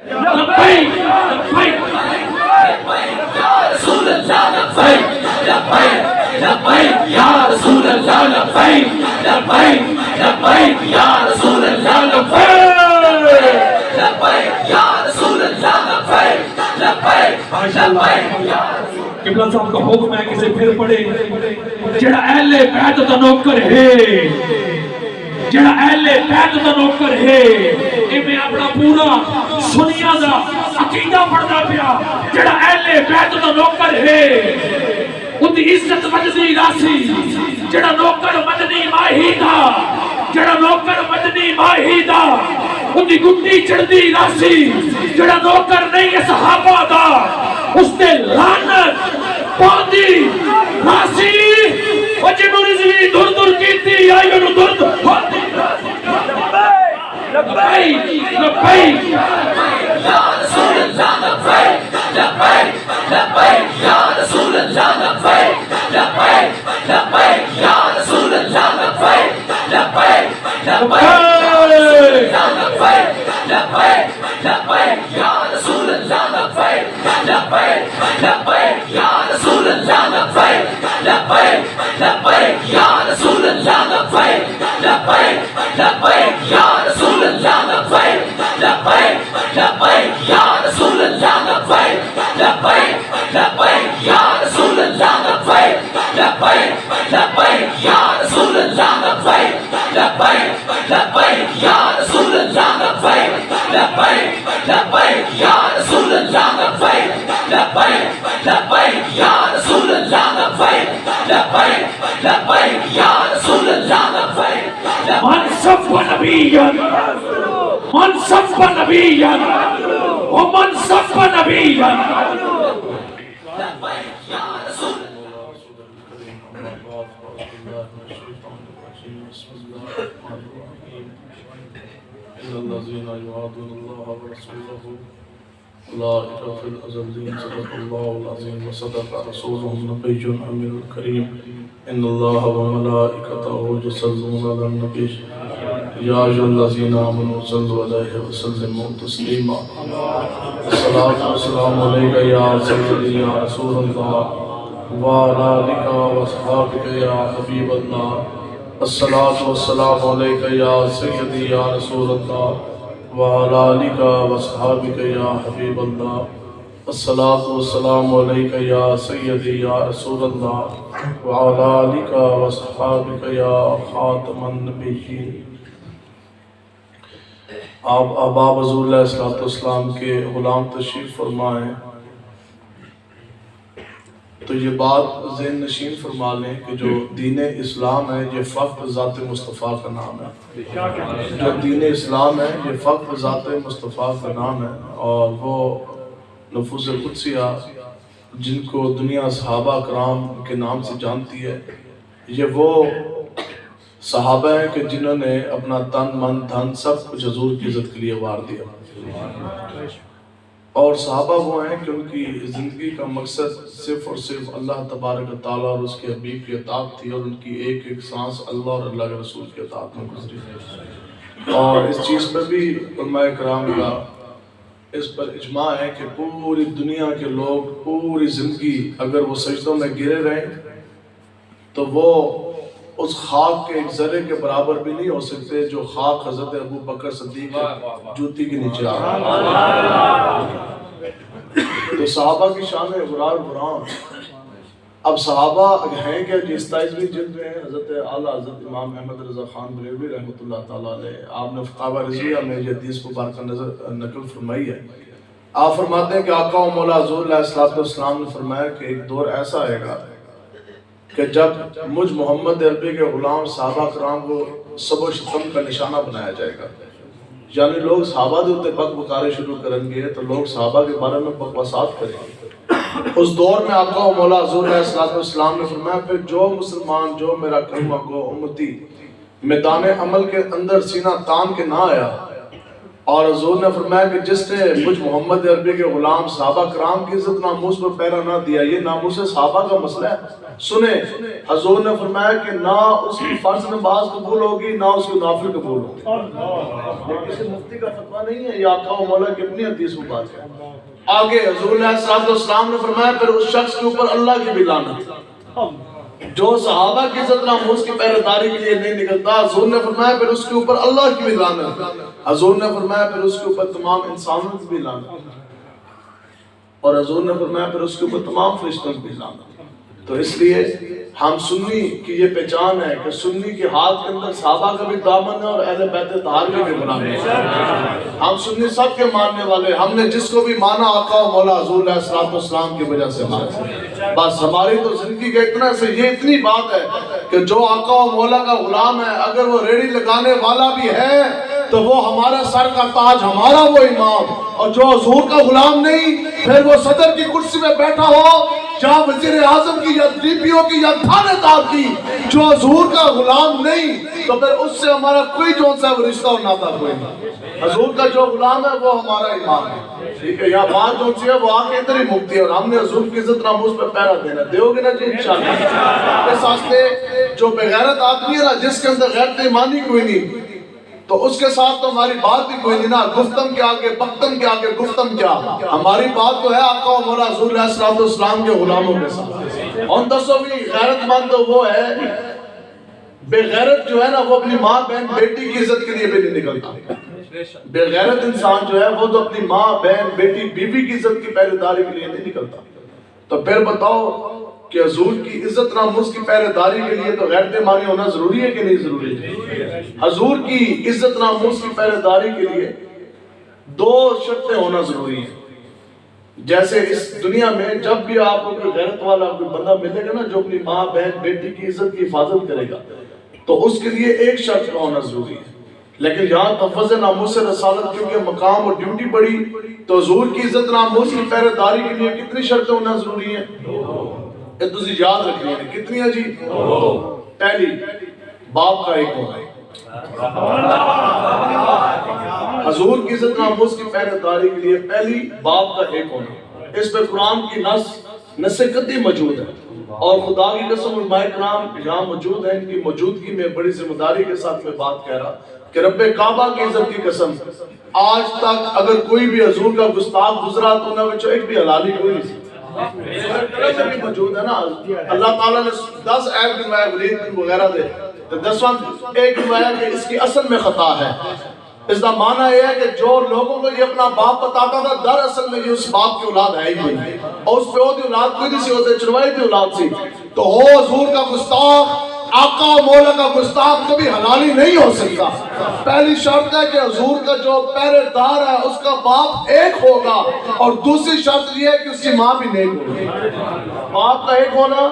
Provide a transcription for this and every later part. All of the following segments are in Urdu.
لبیک لبیک یا رسول اللہ لبیک لبیک لبیک یا رسول اللہ لبیک لبیک لبیک یا رسول اللہ لبیک لبیک یا رسول اللہ لبیک لبیک لبیک. قبلہ صاحب کا حکم ہے کسے پھر پڑے جڑا اہل بیت دا نوکر ہے، جڑا اہل بیت دا نوکر ہے میں اپنا پورا سنیا دا عقیدہ پڑھدا پیا. جڑا اہل بیت دا نوکر ہے ان دی عزت مدنی راسی، جڑا نوکر مدنی ماہی دا، جڑا نوکر مدنی ماہی دا ان دی گنڈی چڑھدی راسی، جڑا نوکر نہیں ہے صحابہ دا اس تے لعنت پاندی راسی. او جنوں رضوی دور دور کیتی آئی انہوں درد ہوتی. لبیک لبیک یا رسول اللہ لبیک لبیک لبیک یا رسول اللہ لبیک لبیک لبیک یا رسول اللہ لبیک لبیک لبیک لبیک لبیک یا رسول اللہ لبیک لبیک لبیک یا رسول اللہ لبیک لبیک لبیک یا رسول اللہ لبیک لبیک لبیک یا رسول اللہ لبیک لبیک لبیک یا رسول اللہ لبیک لبیک لبیک یا رسول اللہ لبیک لبیک لبیک یا رسول اللہ لبیک لبیک لبیک یا رسول اللہ لبیک لبیک لبیک یا رسول اللہ لبیک لبیک لبیک یا رسول اللہ لبیک لبیک لبیک یا رسول اللہ لبیک. من سب نبیًا من سب نبیًا ومن سب نبیًا لبیک یا رسول إن الذين يعادون الله ورسوله أولئك في الأذلين. صدق الله العظيم وصدق رسوله النبي الأمين الكريم. إن الله وملائكته يصلون على النبي يا أيها الذين آمنوا صلوا عليه وسلموا تسليما. الصلاة والسلام عليك يا سيدي يا رسول الله وعلى آلك وأصحابك يا حبيب الله. الصلاة والسلام عليك يا سيدي يا رسول الله وعلى آلك وأصحابك يا حبيب الله. الصلاة والسلام عليك يا سيدي يا رسول الله وعلى آلك وأصحابك يا خاتم النبيين. آپ آباب حضور علیہ السلام کے غلام تشریف فرمائیں تو یہ بات ذہن نشین فرما لیں کہ جو دین اسلام ہے یہ فقط ذات مصطفیٰ کا نام ہے. جو دین اسلام ہے یہ فقط ذات مصطفیٰ کا نام ہے. اور وہ نفوس قدسیہ جن کو دنیا صحابہ کرام کے نام سے جانتی ہے، یہ وہ صحابہ ہیں کہ جنہوں نے اپنا تن من دھن سب کچھ حضور کی عزت کے لیے وار دیا. اور صحابہ وہ ہیں کہ ان کی زندگی کا مقصد صرف اور صرف اللہ تبارک و تعالیٰ اور اس کے حبیب کی اطاعت تھی، اور ان کی ایک ایک سانس اللہ اور اللہ کے رسول کی اطاعت میں گزری. اور اس چیز پر بھی علماء کرام کا اس پر اجماع ہے کہ پوری دنیا کے لوگ پوری زندگی اگر وہ سجدوں میں گرے رہیں تو وہ اس خاک کے ایک ذرے کے برابر بھی نہیں ہو سکتے جو خاک حضرت ابو بکر صدیق جوتی کے نیچے آ رہا. تو صحابہ کی شان ہے غرار بران. اب صحابہ ہیں کہ جس 27ویں جلد میں حضرت اعلیٰ حضرت امام احمد رضا خان بریلوی رحمۃ اللہ تعالیٰ علیہ آپ نے فتاوی رضویہ میں یہ حدیث مبارکہ نقل فرمائی ہے. آپ فرماتے ہیں کہ آقا و مولا حضور علیہ السلام نے فرمایا کہ ایک دور ایسا آئے گا کہ جب مجھ محمد عربی کے غلام صحابہ کرام کو سب و شتم کا نشانہ بنایا جائے گا. یعنی لوگ صحابہ دے ہوتے بک بکارے شروع کریں گے تو لوگ صحابہ کے بارے میں بکواسات کریں گے. اس دور میں آقا و مولا حضور علیہ السلام نے فرمایا پھر جو مسلمان جو میرا کلمہ گو امتی میدان عمل کے اندر سینہ تان کے نہ آیا اور حضور نے فرمایا کہ جس نے مجھ محمد عربی کے غلام صحابہ کرام کی عزت ناموس پر پہرا نہ دیا، یہ ناموس صحابہ کا مسئلہ ہے۔ سنیں، حضور نے فرمایا کہ نہ اس کی فرض نماز قبول ہوگی، نہ اس کی نافل قبول ہوگی۔ یہ کسی مفتی کا فتویٰ نہیں ہے، یہ آقا و مولا کی اپنی حدیث میں بات ہے۔ آگے حضور علیہ السلام نے فرمایا پھر اس شخص کے اوپر اللہ کی بھی لعنت جو صحابہ کی عزت ناموس کی پہرے داری کے لیے نہیں نکلتا۔ حضور نے فرمایا پھر اس کے اوپر اللہ کی بھی لعنت۔ حضور نے فرمایا پھر اس کے اوپر تمام انسانوں کی بھی لعنت، اور حضور نے فرمایا پھر اس کے اوپر تمام فرشتوں کی بھی لعنت۔ تو اس لیے ہم سنی کی یہ پہچان ہے کہ سنی کے ہاتھ کے اندر صحابہ کا بھی دامن ہے اور اہل بیت طاہر کے بھی غلام ہے۔ ہم سنی سب کے ماننے والے، ہم نے جس کو بھی مانا آقا و مولا حضور علیہ السلام کی وجہ سے مانا۔ بس ہماری تو زندگی کا اتنا سے یہ اتنی بات ہے کہ جو آقا و مولا کا غلام ہے، اگر وہ ریڑھی لگانے والا بھی ہے تو وہ ہمارا سر کا تاج، ہمارا وہ امام، اور جو حضور کا غلام نہیں، پھر وہ صدر کی کرسی میں بیٹھا ہو یا وزیر اعظم کی یا ڈی پی او کی یا تھانے دار کی، جو حضور کا غلام نہیں تو پھر اس سے ہمارا کوئی جو سا رشتہ اور ناتا کوئی نہیں۔ حضور کا جو غلام ہے وہ ہمارا امام ہے، ٹھیک ہے؟ یا بات جو سی ہے وہ آ کے ادھر ہی مکتی ہے، اور ہم نے حضور کی عزت ناموس پہ پہرا دینا۔ دیو گے نا جی انشاءاللہ؟ اس واسطے جو بغیرت آدمی ہے نا، جس کے اندر غیرت ایمانی کوئی نہیں، تو اس کے ساتھ تو ہماری بات بھی کوئی نہیں نا۔ گفتم کے آگے بختم کے آگے گفتم کیا، ہماری بات تو ہے آقا و مولا حضور علیہ السلام کے غلاموں کے ساتھ۔ اور دسو بھی غیرت مند تو وہ ہے، بے غیرت جو ہے نا وہ اپنی ماں بہن بیٹی کی عزت کے لیے بھی نہیں نکلتا۔ بے غیرت انسان جو ہے وہ تو اپنی ماں بہن بیٹی بیوی کی عزت کی پہرے داری کے لیے نہیں نکلتا۔ تو پھر بتاؤ کہ حضور کی عزت ناموس کی پہرے داری کے لیے تو غیرت ایمانی ہونا ضروری ہے کہ نہیں ضروری ہے؟ حضور کی عزت ناموس کی پہرے داری کے لیے دو شرطیں ہونا ضروری ہیں۔ جیسے اس دنیا میں جب بھی آپ کو کوئی غیرت والا کوئی بندہ ملے گا نا جو اپنی ماں بہن بیٹی کی عزت کی حفاظت کرے گا، تو اس کے لیے ایک شرط کا ہونا ضروری ہے۔ لیکن یہاں تفویض ناموس رسالت کیونکہ مقام اور ڈیوٹی پڑی، تو حضور کی عزت ناموس کی پہرے داری کے لیے کتنی شرطیں ہونا ضروری ہیں؟ یہ تجھے یاد رکھنی ہے۔ کتنی ہیں جی؟ پہلی، باپ کا ایک ہونا۔ حضور کی عزت ناموس کی پہرے داری کے لیے پہلی باپ کا ایک ہونا۔ اس پہ قرآن کی نص قطعی موجود ہے، اور خدا کی قسم علماء کرام یہاں موجود ہیں، ان کی موجودگی میں بڑی ذمہ داری کے ساتھ میں بات کہہ رہا کہ رب کعبہ کی عزت کی قسم آج تک اگر کوئی بھی حضور کا گستاخ گزرا تو نہ وچوں ایک بھی حلالی کوئی نہیں سی موجود ہے نا۔ اللہ تعالیٰ نے 10 عیب گنوایا ولید وغیرہ دے، تو 10واں ایک گنوایا کہ اس کی اصل میں خطا ہے۔ اس کا معنی یہ ہے کہ جو لوگوں کو یہ اپنا باپ بتاتا تھا در اصل میں یہ اس باپ کی اولاد ہے ہی نہیں، اور اس پہ وہ دی اولاد کوئی نہیں سی ہوتے، چڑوائی دی اولاد سی۔ تو ہو حضور کا گستاخ، آقا و مولا کا گستاخ کبھی حلالی نہیں ہو سکتا۔ پہلی شرط ہے کہ حضور کا جو پہرے دار ہے اس کا باپ ایک ہوگا، اور دوسری شرط یہ ہے کہ اس کی ماں بھی نیک ہوگی۔ باپ کا ایک ہونا،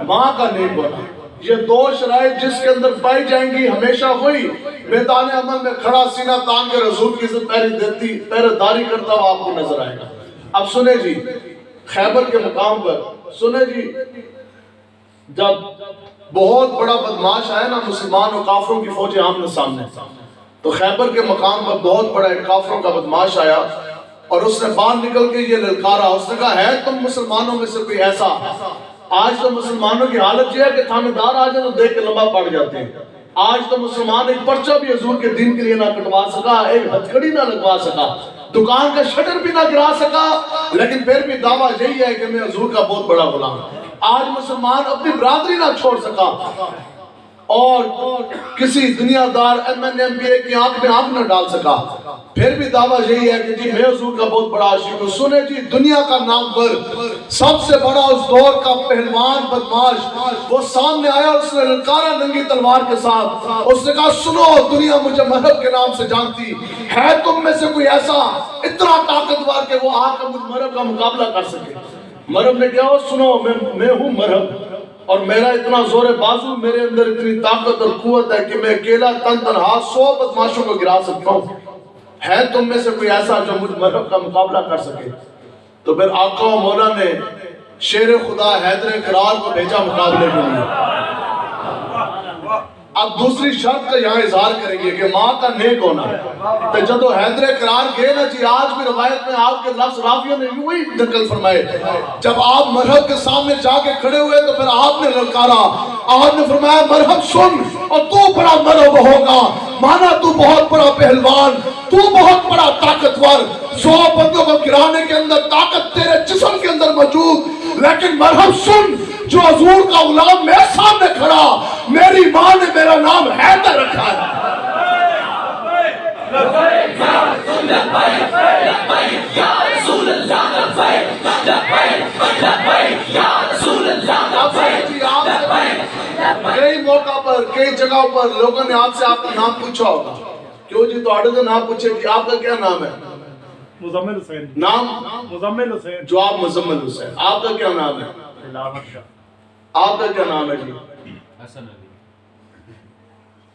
ماں کا نیک ہونا، یہ دو شرائط جس کے اندر پائی جائیں گی ہمیشہ وہی میدان عمل میں کھڑا سینہ تان کے رسول کی عزت پہرے داری کرتا ہوا آپ کو نظر آئے گا۔ اب سنیں جی، خیبر کے مقام پر سنیں جی، جب بہت بڑا بدماش آیا نا مسلمان و کافروں کی فوجیں آمنے سامنے، تو خیبر کے مقام پر بہت بڑا ایک کافروں کا بدماش آیا، اور اس نے باہر نکل کے یہ للکارا، اس نے کہا ہے تم مسلمانوں میں سے کوئی ایسا؟ آج تو مسلمانوں کی حالت یہ ہے کہ تھانے دار آ جائے تو دیکھ کے لمبا پڑ جاتے ہیں۔ آج تو مسلمان ایک پرچہ بھی حضور کے دین کے لیے نہ کٹوا سکا، ایک ہتھکڑی نہ لگوا سکا، دکان کا شٹر بھی نہ گرا سکا، لیکن پھر بھی دعویٰ یہی ہے کہ میں حضور کا بہت بڑا غلام ہوں۔ آج مسلمان اپنی برادری نہ چھوڑ سکا، اور کسی دنیا دار ایم این ایم پی اے کی آنکھ میں آنکھ نہ ڈال سکا، پھر بھی دعویٰ یہی ہے کہ جی میں حضور کا بہت بڑا عاشق ہوں۔ سنیں جی، دنیا کا نامور سب سے بڑا اس دور کا پہلوان بدماش وہ سامنے آیا، اس نے للکارا ننگی تلوار کے ساتھ، اس نے کہا سنو، دنیا مجھے مرہب کے نام سے جانتی ہے، تم میں سے کوئی ایسا اتنا طاقتور کہ وہ آ کر مجھ مرہب کا مقابلہ کر سکے؟ مرہب نے کہا سنو، میں ہوں مرہب، اور میرا اتنا زور بازو، میرے اندر اتنی طاقت اور قوت ہے کہ میں اکیلا تنہا 100 بدماشوں کو گرا سکتا ہوں، ہے تم میں سے کوئی ایسا جو مجھ مرہب کا مقابلہ کر سکے؟ تو پھر آقا و مولا نے شیر خدا حیدر کرار کو بھیجا مقابلے کے لیے۔ اب دوسری شرط کا یہاں اظہار کریں گے کہ ماں کا نیک ہونا ہے. تو جدو حیدر قرار گئے نا جی، آج بھی روایت میں آپ کے لفظ راویوں نے یوں ہی نقل فرمائے، جب آپ مرحب کے سامنے جا کے کھڑے ہوئے تو پھر آپ نے للکارا، آپ نے فرمایا مرحب سن اور تو بڑا مرحب ہوگا، مانا تو بہت بڑا پہلوان، تو بہت بڑا طاقتور، 100 بندوں کو گرانے کے اندر طاقت تیرے جسم کے اندر موجود، لیکن مرحب سن، جو حضور کا غلام میرے سامنے کھڑا، میری ماں نے میرا نام حیدر رکھا ہے. کئی موقع پر، کئی جگہوں پر لوگوں نے آپ سے آپ کا نام پوچھا ہوگا، کیوں جی تو آڈر نام پوچھے کہ آپ کا کیا نام ہے؟ مزمل حسین. نام مزمل حسین. جو آپ مزمل حسین. آپ کا کیا نام ہے؟ آپ کا کیا نام ہے جی؟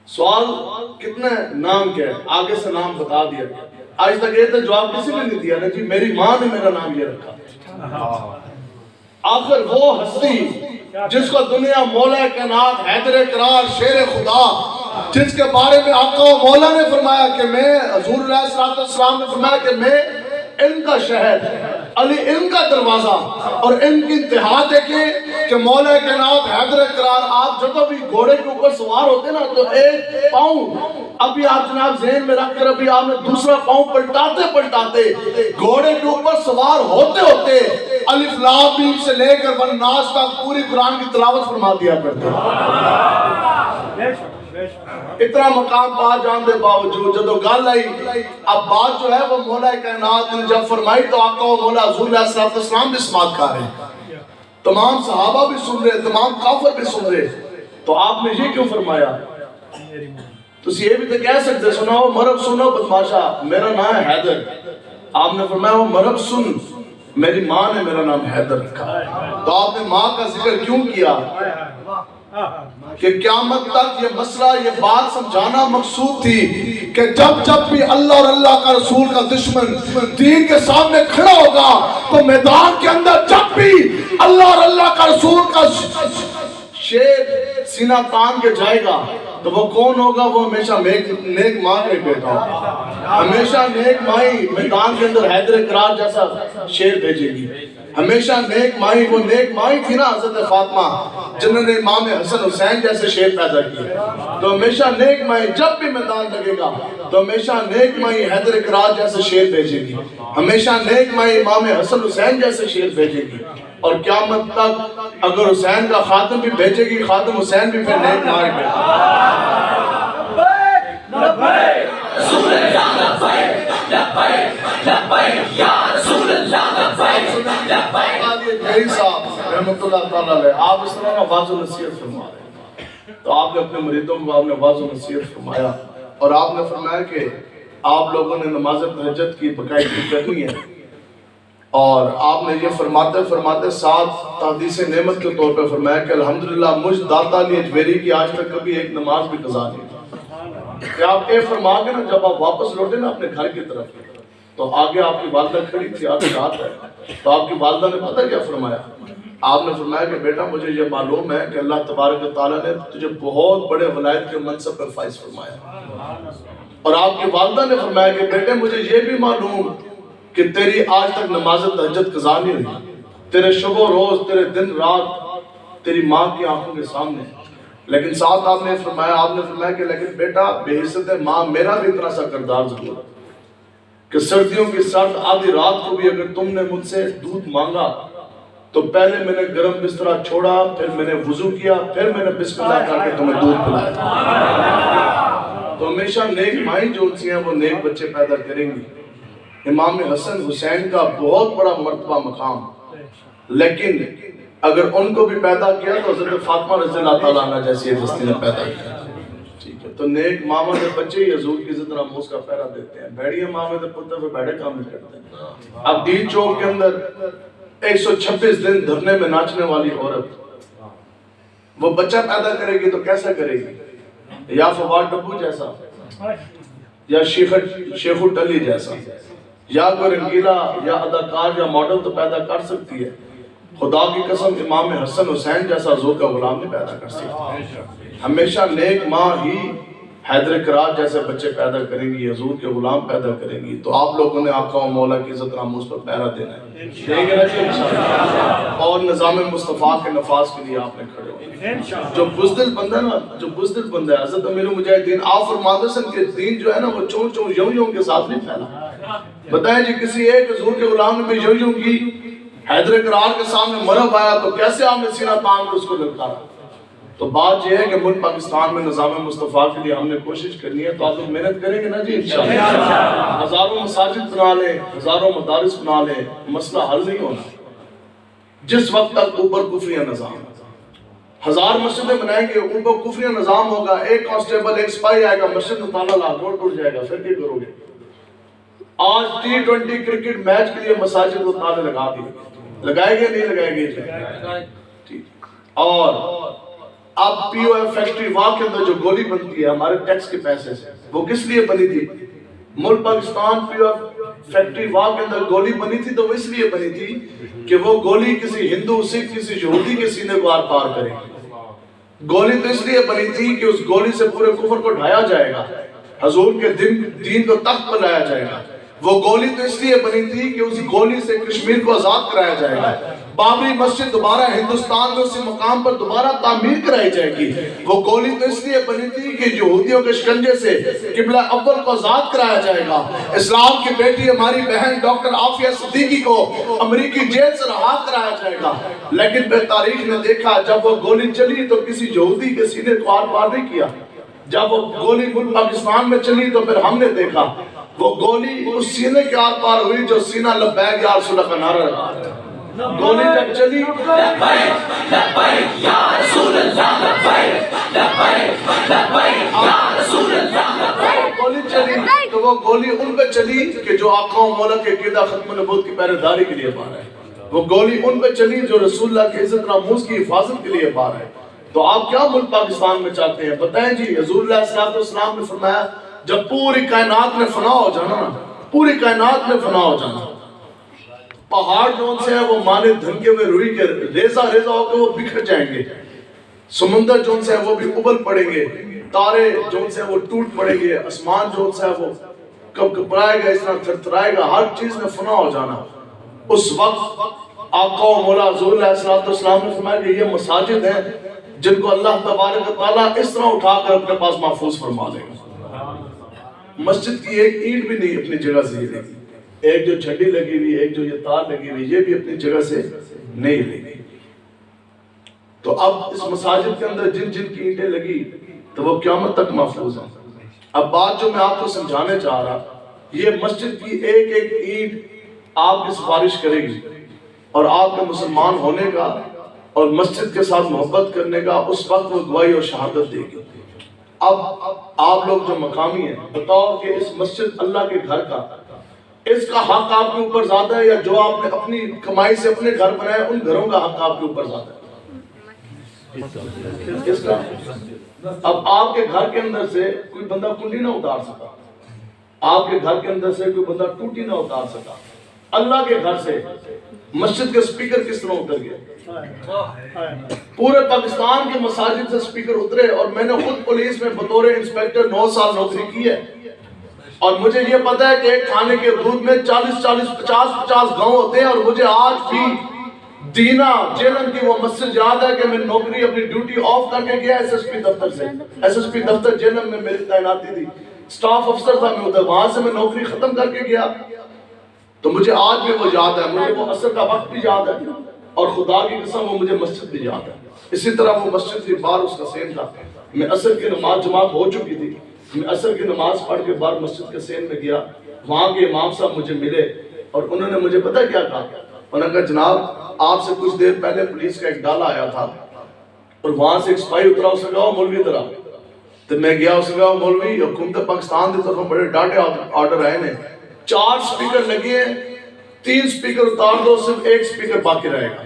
سوال کتنا ہے؟ نام کیا ہے؟ آگے سے نام بتا دیا. آج تک یہ تو جواب کسی نے نہیں دیا نا جی میری ماں نے میرا نام یہ رکھا. آخر وہ ہستی جس کو دنیا مولا کائنات حیدر قرار شیر خدا، جس کے بارے میں آقا و مولا نے فرمایا کہ میں، حضور علیہ السلام نے فرمایا کہ میں علم کا شہر، علی علم کا دروازہ، اور علم کی انتہا دیکھیں کہ مولا کائنات حیدر قرار، آپ جب بھی گھوڑے کے اوپر سوار ہوتے نا تو ایک پاؤں ابھی آپ جناب ذہن میں رکھ کر ابھی آپ نے دوسرا پاؤں پلٹاتے گھوڑے کے اوپر سوار ہوتے ہوتے الف لام میم سے لے کر والناس تک پوری قرآن کی تلاوت فرما دیا کرتے. اتنا مقام پا جان دے باوجود جدو گل آئی، اب بات جو ہے وہ مولا کائنات نے جب فرمائی تو آقا و مولا حضور علیہ السلام بھی سماعت کر رہے ہیں، تمام صحابہ بھی سن رہے، تمام کافر بھی سن رہے. تو آپ نے یہ کیوں فرمایا؟ تو یہ بھی تو کہہ سکتے سناؤ مرحب سنو بدماشا میرا نام ہے حیدر. آپ نے فرمایا وہ مرحب سن میری ماں نے میرا نام حیدر رکھا. تو آپ نے ماں کا ذکر کیوں کیا؟ کہ قیامت تک یہ مسئلہ، یہ بات سمجھانا مقصود تھی کہ جب بھی اللہ اور اللہ کا رسول کا دشمن دین کے سامنے کھڑا ہوگا تو میدان کے اندر جب بھی اللہ اور اللہ کا رسول کا شیر سینہ تان کے جائے گا تو وہ کون ہوگا؟ وہ ہمیشہ نیک ماں کا بیٹا ہوگا. ہمیشہ نیک مائی میدان کے اندر حیدر قرار جیسا شیر بھیجے گی. ہمیشہ نیک مائی، وہ نیک مائی تھی نا حضرت فاطمہ جنہوں نے امام حسن حسین جیسے شیر پیدا کیے. تو ہمیشہ نیک مائی جب بھی میدان لگے گا تو ہمیشہ نیک مائی حیدر قرار جیسے شیر بھیجے گی. ہمیشہ نیک مائی امام حسن حسین جیسے شیر بھیجے گی. اور قیامت تک اگر حسین کا خاتم بھی بھیجے گی، خاتم حسین بھی پھر نیک مائی بھیجے گی. صاحب رحمت اللہ تعالیٰ علیہ آپ اس طرح واضح نصیحت فرما رہے ہیں تو آپ نے اپنے مریدوں کو آپ نے واضح نصیحت فرمایا اور آپ نے فرمایا کہ آپ لوگوں نے نماز تہجد کی باقاعدگی کرنی ہے. اور آپ نے یہ فرماتے ساتھ تحدیث نعمت کے طور پہ فرمایا کہ الحمدللہ مجھ داتا نے اجمیری کی آج تک کبھی ایک نماز بھی قضا نہیں کی. کہ آپ اے فرما کے نا جب آپ واپس لوٹے نا اپنے گھر کی طرف تو آگے آپ کی والدہ کھڑی تھی، آگے رات ہے تو آپ کی والدہ نے پتہ کیا فرمایا؟ آپ نے فرمایا کہ بیٹا مجھے یہ معلوم ہے کہ اللہ تبارک و تعالیٰ نے تجھے بہت بڑے ولایت کے منصب پر فائز فرمایا. اور آپ کی والدہ نے فرمایا کہ بیٹے مجھے یہ بھی معلوم کہ تیری آج تک نماز تہجد قضا نہیں ہوئی، تیرے شب و روز، تیرے دن رات تیری ماں کی آنکھوں کے سامنے. لیکن ساتھ آپ نے فرمایا کہ لیکن بیٹا بے عزت ماں میرا بھی اتنا سا کردار ضرور ہے کہ سردیوں کی سرد آدھی رات کو بھی اگر تم نے مجھ سے دودھ مانگا تو پہلے میں نے گرم بسترا چھوڑا، پھر میں نے وضو کیا، پھر میں نے بسم اللہ کر کے تمہیں دودھ پلایا. تو ہمیشہ نیک مائیں جو ہوتی ہیں وہ نیک بچے پیدا کریں گی. امام حسن حسین کا بہت بڑا مرتبہ مقام، لیکن اگر ان کو بھی پیدا کیا تو حضرت فاطمہ رضی اللہ تعالیٰ عنہ جیسی ہستی نے پیدا کیا. ٹھیک ہے، تو نیک ماما کے بچے ہی حضور کی عزت ناموس کا پہرا دیتے ہیں. بھیڑیے مامے کے پتر پہ بیڑے کام نہیں کرتے ہیں. اب دین چوک کے اندر 126 دن دھرنے میں ناچنے والی عورت وہ بچہ پیدا کرے گی تو کیسا کرے گی؟ یا فواد ڈبو جیسا، یا شیخ ٹلی جیسا، یا کوئی رنگیلا یا اداکار یا ماڈل تو پیدا کر سکتی ہے، خدا کی قسم امام حسن حسین جیسا حضور کا غلام نہیں پیدا کر سکتا. ہمیشہ نیک ماں ہی حیدر کرار جیسے بچے پیدا کریں گی, حضور کے غلام پیدا کریں گی. تو آپ لوگوں نے آقا و مولا کی عزت ناموس پر پہرا دینا ہے, دیں گے نا جی انشاءاللہ. اور نظام مصطفیٰ کے نفاذ کے لیے آپ نے کھڑے ہو. جو بزدل بندہ نا, جو بزدل بندہ ہے, حضرت امیر المجاہدین آپ فرماتے ہیں کہ دین جو ہے نا وہ چون چون یوں یوں کے ساتھ نہیں پھیلا. بتائیں جی کسی ایک حضور کے غلام نے یوں یوں کی, حیدر کرار کے سامنے مرب آیا تو کیسے آپ نے سینہ تان کر اس کو للکارا. تو بات یہ ہے کہ ملک پاکستان میں نظام مصطفیٰ کے لیے ہم نے کوشش کرنی ہے, تو آپ لوگ محنت کریں گے نا جی انشاءاللہ. ہزاروں مساجد بنا لیں, ہزاروں مدارس بنا لیں, مسئلہ حل نہیں ہونا جس وقت تک اوپر کفریہ نظام. 1000 مسجدیں بنائیں گے, اوپر کفریہ نظام ہوگا, ایک کانسٹیبل ایک سپاہی آئے گا, مسجد میں تالا لا ٹوٹ جائے گا, پھر کیا کرو گے؟ آج T20 کرکٹ میچ کے لیے مساجد کو تالے لگا دیے, لگائے گے نہیں لگائے گے؟ اور اب پی او ایف فیکٹری وہاں کے اندر جو گولی بنتی ہے ہمارے ٹیکس کے پیسے سے, وہ کس لیے بنی تھی؟ ملک پاکستان پی او ایف فیکٹری وہاں کے اندر گولی بنی تھی تو وہ اس لیے بنی تھی کہ وہ گولی کسی ہندو سکھ کسی یہودی کے سینے کو آر پار کرے. گولی تو اس لیے بنی تھی کہ اس گولی سے پورے کفر کو ڈھایا جائے گا, حضور کے دین کو تخت پر لایا جائے گا. وہ گولی تو اس لیے بنی تھی کہ اس گولی سے کشمیر کو آزاد کرایا جائے گا. بابری مسجد دوبارہ ہندوستان میں اسی مقام پر دوبارہ تعمیر کرائی جائے گی. وہ گولی تو اس لیے بنی تھی کہ یہودیوں کے شکنجے سے قبلہ اول کو آزاد کرایا جائے گا. اسلام کی بیٹی ہماری بہن ڈاکٹر عافیہ صدیقی کو امریکی جیل سے رہا کرایا جائے گا. لیکن پھر تاریخ نے دیکھا جب وہ گولی چلی تو کسی یہودی کے سینے کو آر پار نہیں کیا. جب وہ گولی ملک پاکستان میں چلی تو پھر ہم نے دیکھا وہ گولی اس سینے کے آر پار ہوئی جو سینہ لبیک یا رسول اللہ کا نعرہ لگا. گولی جب چلی لبیک لبیک یا رسول اللہ, لبیک لبیک لبیک یا رسول اللہ, لبیک. گولی چلی تو وہ گولی ان پہ چلی کہ جو آقا و مولا کے قیدہ ختم نبوت کی پہرے داری کے لیے بار ہے. وہ گولی ان پہ چلی جو رسول اللہ کے عزت ناموس کی حفاظت کے لیے بار ہے. تو آپ کیا ملک پاکستان میں چاہتے ہیں بتائیں جی. حضور اللہ صلی اللہ علیہ وسلم نے فرمایا جب پوری کائنات میں فنا ہو جانا نا, پوری کائنات میں فنا ہو جانا, پہاڑ جون سے ہے وہ مانے دھنکے ہوئے روئی کے ریزہ ریزہ ہو کے وہ بکھر جائیں گے, سمندر جون سے ہے وہ بھی ابل پڑیں گے, تارے جون سے ہے وہ ٹوٹ پڑیں گے, آسمان جون سے ہے وہ کب کبرائے گا, اس طرح تھرتھرائے گا, ہر چیز میں فنا ہو جانا. اس وقت آقا و مولا حضور علیہ السلام نے فرمایا کہ یہ مساجد ہیں جن کو اللہ تبارک و تعالیٰ اس طرح اٹھا کر اپنے پاس محفوظ فرما لے گا. مسجد کی ایک اینٹ بھی نہیں اپنی جگہ سے ہلے گی, ایک جو چھڑی لگی ہوئی, ایک جو یہ تار لگی ہوئی, یہ بھی اپنی جگہ سے نہیں ہلے گی. تو اب اس مساجد کے اندر جن جن کی اینٹیں لگی تو وہ قیامت تک محفوظ ہیں. اب بات جو میں آپ کو سمجھانے چاہ رہا, یہ مسجد کی ایک ایک اینٹ آپ کی سفارش کرے گی اور آپ کے مسلمان ہونے کا اور مسجد کے ساتھ محبت کرنے کا اس وقت وہ گواہی اور شہادت دے گی. اب آپ لوگ جو مقامی ہیں بتاؤ کہ اس مسجد اللہ کے گھر کا, اس کا حق آپ کے اوپر زیادہ ہے یا جو آپ نے اپنی کمائی سے اپنے گھر بنائے ان گھروں کا حق آپ کے اوپر زیادہ ہے؟ کس کا؟ اب آپ کے گھر کے اندر سے کوئی بندہ کنڈی نہ اتار سکا, آپ کے گھر کے اندر سے کوئی بندہ ٹوٹی نہ اتار سکا. اللہ کے گھر سے مسجد کے سپیکر کس طرح اتر گئے؟ پورے پاکستان کے مساجد سے سپیکر اترے. اور میں نے خود پولیس میں بطور انسپیکٹر 9 سال نوکری کی ہے, اور مجھے یہ پتا ہے کہ ایک تھانے کے حدود میں 40-50 گاؤں ہوتے ہیں. اور مجھے آج بھی دینا جیلن کی وہ مسجد یاد ہے کہ میں نوکری اپنی ڈیوٹی آف کر کے گیا ایس ایس پی دفتر سے. ایس ایس پی دفتر جیلن میں میری تعیناتی تھی, سٹاف افسر تھا میں ادھر, وہاں سے میں نوکری ختم کر کے گیا. تو مجھے آج بھی وہ یاد ہے, مجھے وہ عصر کا وقت بھی یاد ہے, اور خدا کی قسم وہ مجھے مسجد بھی یاد ہے. اسی طرح وہ مسجد کی بار اس کا سین تھا. میں عصر کی نماز جماعت ہو چکی تھی, میں عصر کی نماز پڑھ کے بعد مسجد کے سین میں گیا. وہاں کے امام صاحب مجھے ملے اور انہوں نے مجھے پتہ کیا کہا, انہوں نے کہا جناب آپ سے کچھ دیر پہلے پولیس کا ایک ڈالا آیا تھا اور وہاں سے ایک سپاہی اترا, اس نے کہا مولوی ادھر آ. تو میں گیا, اس نے کہا مولوی حکومت پاکستان کی طرف بڑے ڈاٹے آرڈر آئے ہیں, 4 سپیکر لگے ہیں, 3 سپیکر اتار دو, صرف 1 سپیکر باقی رہے گا.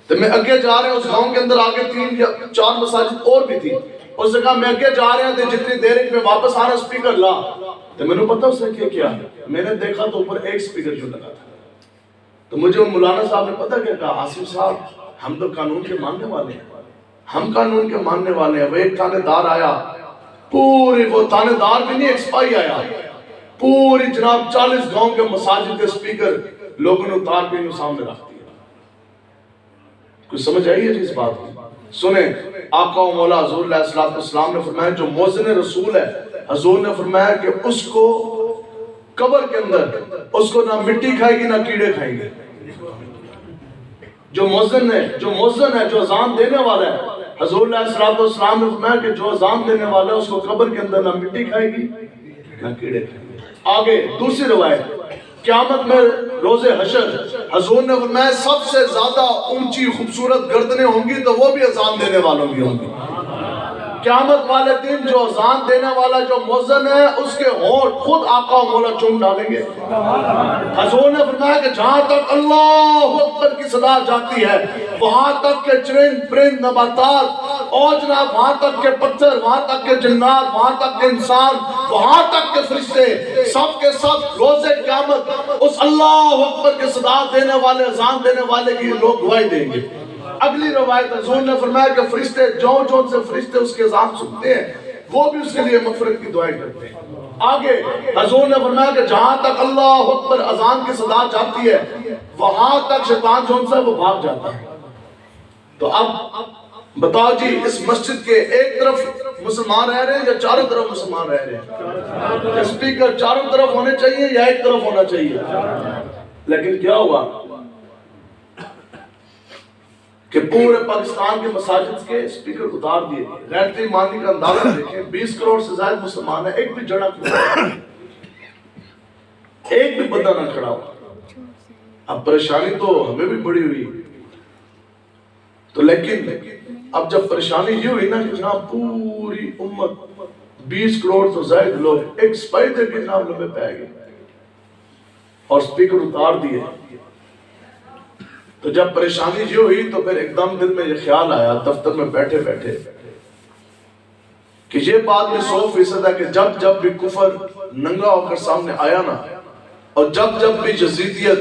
تو میں اگے جا رہے ہیں, اس گاؤں کے اندر آگے 3 یا 4 مساجد اور بھی تھی. اس نے کہا میں اگے جا رہے ہیں جتنی دیر میں واپس آ رہا سپیکر لا. تو میں نے پتا اس نے کیا, میں نے دیکھا تو اوپر 1 سپیکر جو لگا تھا. تو مجھے مولانا صاحب نے پتہ کیا کہا، آصف صاحب ہم تو قانون کے ماننے والے ہیں، ہم قانون کے ماننے والے ہیں. وہ ایک تھانے دار آیا، پوری وہ تھانے دار بھی نہیں، ایک سپاہی آیا، پوری جناب 40 گاؤں کے مساجد کے سپیکر لوگوں نے اتار کے انہوں سامنے رکھ دیا. کچھ سمجھ آئی ہے جس بات کی؟ سنیں، آقا و مولا حضور علیہ السلام نے فرمایا جو مؤذن رسول ہے، حضور نے فرمایا کہ اس کو قبر کے اندر اس کو نہ مٹی کھائے گی نہ کیڑے کھائیں گے. جو مؤذن ہے، جو اذان دینے والا ہے، حضور علیہ السلام نے فرمایا کہ جو اذان دینے والا ہے اس کو قبر کے اندر نہ مٹی کھائے گی نہ کیڑے کھائیں گے. آگے دوسری روایت، قیامت میں روز حشر حضور نے فرمایا سب سے زیادہ اونچی خوبصورت گردنیں ہوں گی تو وہ بھی اذان دینے والوں کی ہوں گی. قیامت والے دن جو اذان دینے والا جو مؤذن ہے اس کے ہونٹ خود آقا و مولا چوم ڈالیں گے. حضور نے فرمایا کہ جہاں تک اللہ اکبر کی صدا جاتی ہے وہاں تک کے چرند پرند نباتات اور جناب وہاں تک کے پتھر، وہاں تک کے جنات، وہاں تک کے انسان، وہاں تک کے فرشتے، سب کے سب روز قیامت اس اللہ اکبر کی صدا دینے والے اذان دینے والے کی لوگ گواہی دیں گے. اگلی روایت حضور نے فرمایا کہ فرشتے جون سے فرشتے اس کے اذان سنتے ہیں وہ بھی اس کے لیے مغفرت کی دعائیں کرتے ہیں. آگے حضور نے فرمایا کہ جہاں تک اللہ اکبر اذان کی صدا جاتی ہے وہاں تک شیطان جون سے وہ بھاگ جاتا ہے. تو اب بتاؤ جی اس مسجد کے ایک طرف مسلمان رہ رہے ہیں یا چاروں طرف مسلمان رہ رہے ہیں؟ اسپیکر چاروں طرف ہونے چاہیے یا ایک طرف ہونا چاہیے؟ لیکن کیا ہوا کہ پورے پاکستان کے مساجد کے اسپیکر اتار دیے. غیرت ایمانی کا اندازہ دیکھیں، 20 کروڑ سے زائد مسلمان ہیں، ایک بھی جڑا ایک بھی بندہ نہ کھڑا ہوا. اب پریشانی تو ہمیں بھی بڑی ہوئی. تو لیکن اب جب پریشانی یہ ہوئی نا کہ جہاں پوری امت 20 کروڑ تو زائد لوگ ایک سپاہی دے کے نام لمبے پہ گئے اور اسپیکر اتار دیے. تو جب پریشانی یہ ہوئی تو پھر ایک دم دل میں یہ خیال آیا دفتر میں بیٹھے بیٹھے کہ یہ بات میں 100% ہے کہ جب بھی کفر ننگا ہو کر سامنے آیا نا اور جب بھی یزیدیت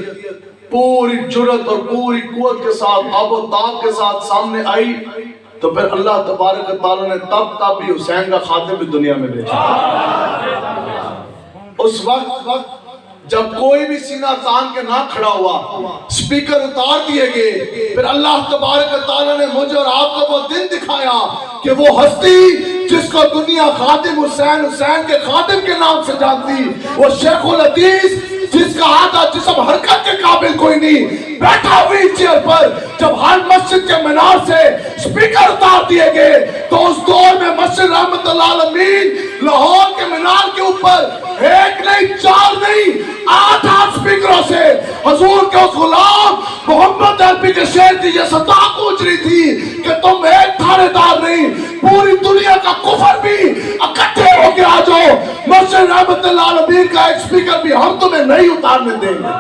پوری جرت اور پوری قوت کے ساتھ آب و تاب کے ساتھ سامنے آئی تو پھر اللہ تبارک و تعالیٰ نے تب بھی حسین کا خاتم بھی دنیا میں بھیجا. اس وقت جب کوئی بھی سینہ تان کے نہ کھڑا ہوا سپیکر اتار دیے گئے پھر اللہ تبارک و تعالیٰ نے مجھے اور آپ کو وہ دن دکھایا کہ وہ ہستی جس کو دنیا خادم حسین کے خادم کے نام سے جانتی، وہ شیخ الحدیث جس کا آدھا جسم حرکت کے قابل کوئی نہیں، بیٹھا ہوئی چیئر پر جب ہر مسجد کے مینار سے سپیکر اتار دیے گئے تو اس دور میں مسجد رحمت اللہ عالمین لاہور کے مینار کے اوپر ایک نہیں 4 نہیں 8 سپیکروں سے حضور کے اس غلام محمد عربی کے شعر کی یہ صدا پوچھ رہی تھی کہ تم ایک تھانے دار نہیں پوری دنیا کا کفر بھی اکٹھے ہو کے آ جاؤ، مسجد رحمت اللہ عالمین کا ایک سپیکر بھی ہم تمہیں نہیں اتارنے دیں گے.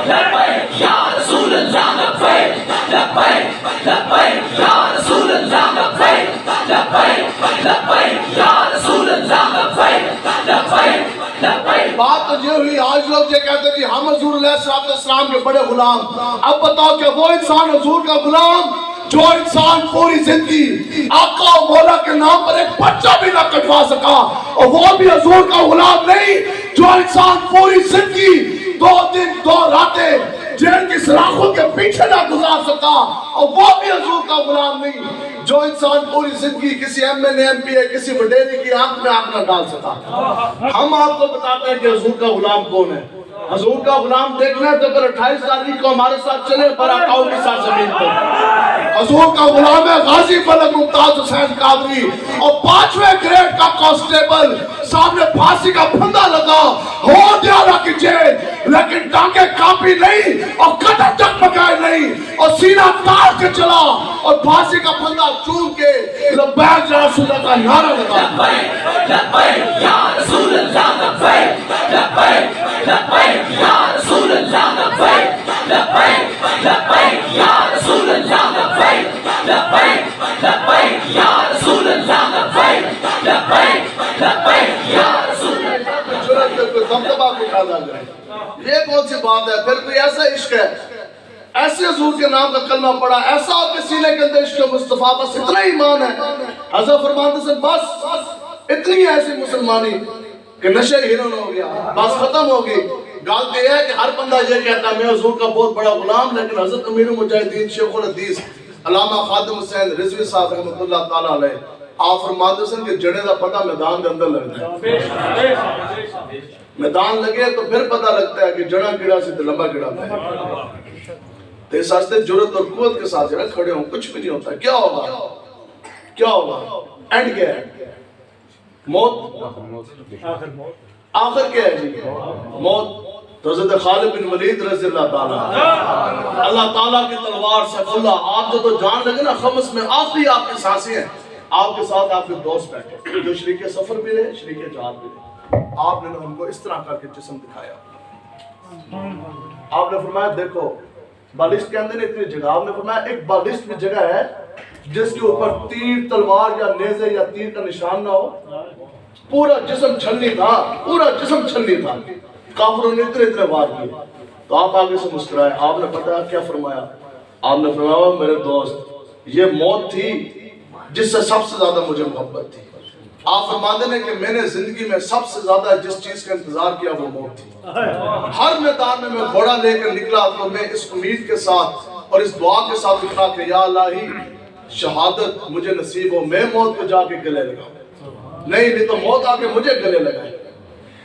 لبیک یا رسول اللہ لبیک لبیک لبیک یا رسول اللہ لبیک لبیک لبیک یا رسول اللہ لبیک لبیک لبیک. بات تو یہ ہوئی آج لوگ یہ کہتے ہیں کہ ہم حضور علیہ السلام کے بڑے غلام. اب بتاؤ کہ وہ انسان حضور کا غلام جو انسان پوری زندگی آقا و مولا کے نام پر ایک بچہ بھی نہ کٹوا سکا اور وہ بھی حضور کا غلام نہیں، جو انسان پوری زندگی 2 دن 2 راتیں جیل کی سلاخوں کے پیچھے نہ گزار سکا اور وہ بھی حضور کا غلام نہیں، جو انسان پوری زندگی کسی M L A M P A کسی وڈیری کی آنکھ میں آنکھ نہ ڈال سکا. ہم آپ کو بتاتے ہیں کہ حضور کا غلام کون ہے. حضور کا غلام دیکھنا ہے تو پھر 28 تاریخ کو ہمارے ساتھ چلے براکاؤ کی ساتھ زمین پر. حضور کا غلام ہے غازی ملک ممتاز حسین قادری اور 5ویں گریڈ کا کانسٹیبل، سامنے پھانسی کا پھندا لگا ہو دیارہ کی جیل لیکن ٹانگیں کانپی نہیں اور قدم جگمگائے نہیں اور سینہ تاڑ کے چلا اور پھانسی کا پھندا چوم کے لبیک یا رسول اللہ کا نعرہ لگا. لبیک لبیک یا رسول اللہ لبیک لبیک لبیک یا رسول اللہ لبیک لبیک لبیک یا رسول اللہ لبیک لبیک لبیک یا رسول اللہ لبیک لبیک لبیک یا رسول اللہ. دمدمہ کو ڈالا جائے، یہ کون سی بات ہے؟ پھر کوئی ایسا عشق ہے ایسے حضور کے نام کا کلمہ پڑھا، ایسا آپ کے سینے کے اندر عشق مصطفیٰ، بس اتنا ایمان ہے. حضرت فرماتے سے بس اتنی ایسی مسلمانی کہ نشہ ہرن ہو گیا، بس ختم ہو گئی. گال یہ ہے کہ ہر بندہ یہ کہتا ہے میں حضور کا بہت بڑا غلام، لیکن حضرت امیر المجاہدین شیخ الحدیث علامہ خادم حسین رضوی صاحب رحمۃ اللہ تعالیٰ علیہ آپ فرماتے ہیں کہ جڑے دا پتہ میدان کے اندر لگتا ہے. میدان لگے تو پھر پتہ لگتا ہے کہ جڑا کیڑا سے لمبا کیڑا ہے. تو اس واسطے جرات اور قوت کے ساتھ کھڑے ہوں، کچھ بھی نہیں ہوتا. کیا ہوگا؟ کیا ہوگا؟ اینڈ کیا ہے؟ موت. آخر کیا ہے جی؟ موت. تو حضرت خالد بن ولید رضی اللہ تعالیٰ اللہ تعالیٰ کی تلوار سے اللہ آپ جو جان لگے نا خمس میں آخری آپ کی سانسیں ہیں، آپ کے ساتھ آپ کے دوست بیٹھے جو شریک سفر بھی رہے، شریک جہاد بھی رہے. آپ نے ان کو اس طرح کر کے جسم دکھایا. آپ نے فرمایا دیکھو بالسٹ کے اندر اتنی جگہ، آپ نے فرمایا ایک بالسٹ میں جگہ ہے جس کے اوپر تیر تلوار یا نیزے یا تیر کا نشان نہ ہو. پورا جسم چھلنی تھا، پورا جسم چھلنی تھا. کافروں نے اتنے وار کیے. تو آپ آگے سے مسکرائے. آپ نے پتا کیا فرمایا؟ آپ نے فرمایا میرے دوست یہ موت تھی جس سے سب سے زیادہ مجھے محبت تھی. آپ فرماتے ہیں کہ میں نے زندگی میں سب سے زیادہ جس چیز کا انتظار کیا وہ موت تھی. ہر میدان میں گھوڑا لے کر نکلا تو میں اس امید کے ساتھ اور اس دعا کے ساتھ اٹھا کہ یا الہی شہادت مجھے نصیب ہو، میں موت کو جا کے گلے لگاؤں. نہیں تو موت آ کے مجھے گلے لگائے.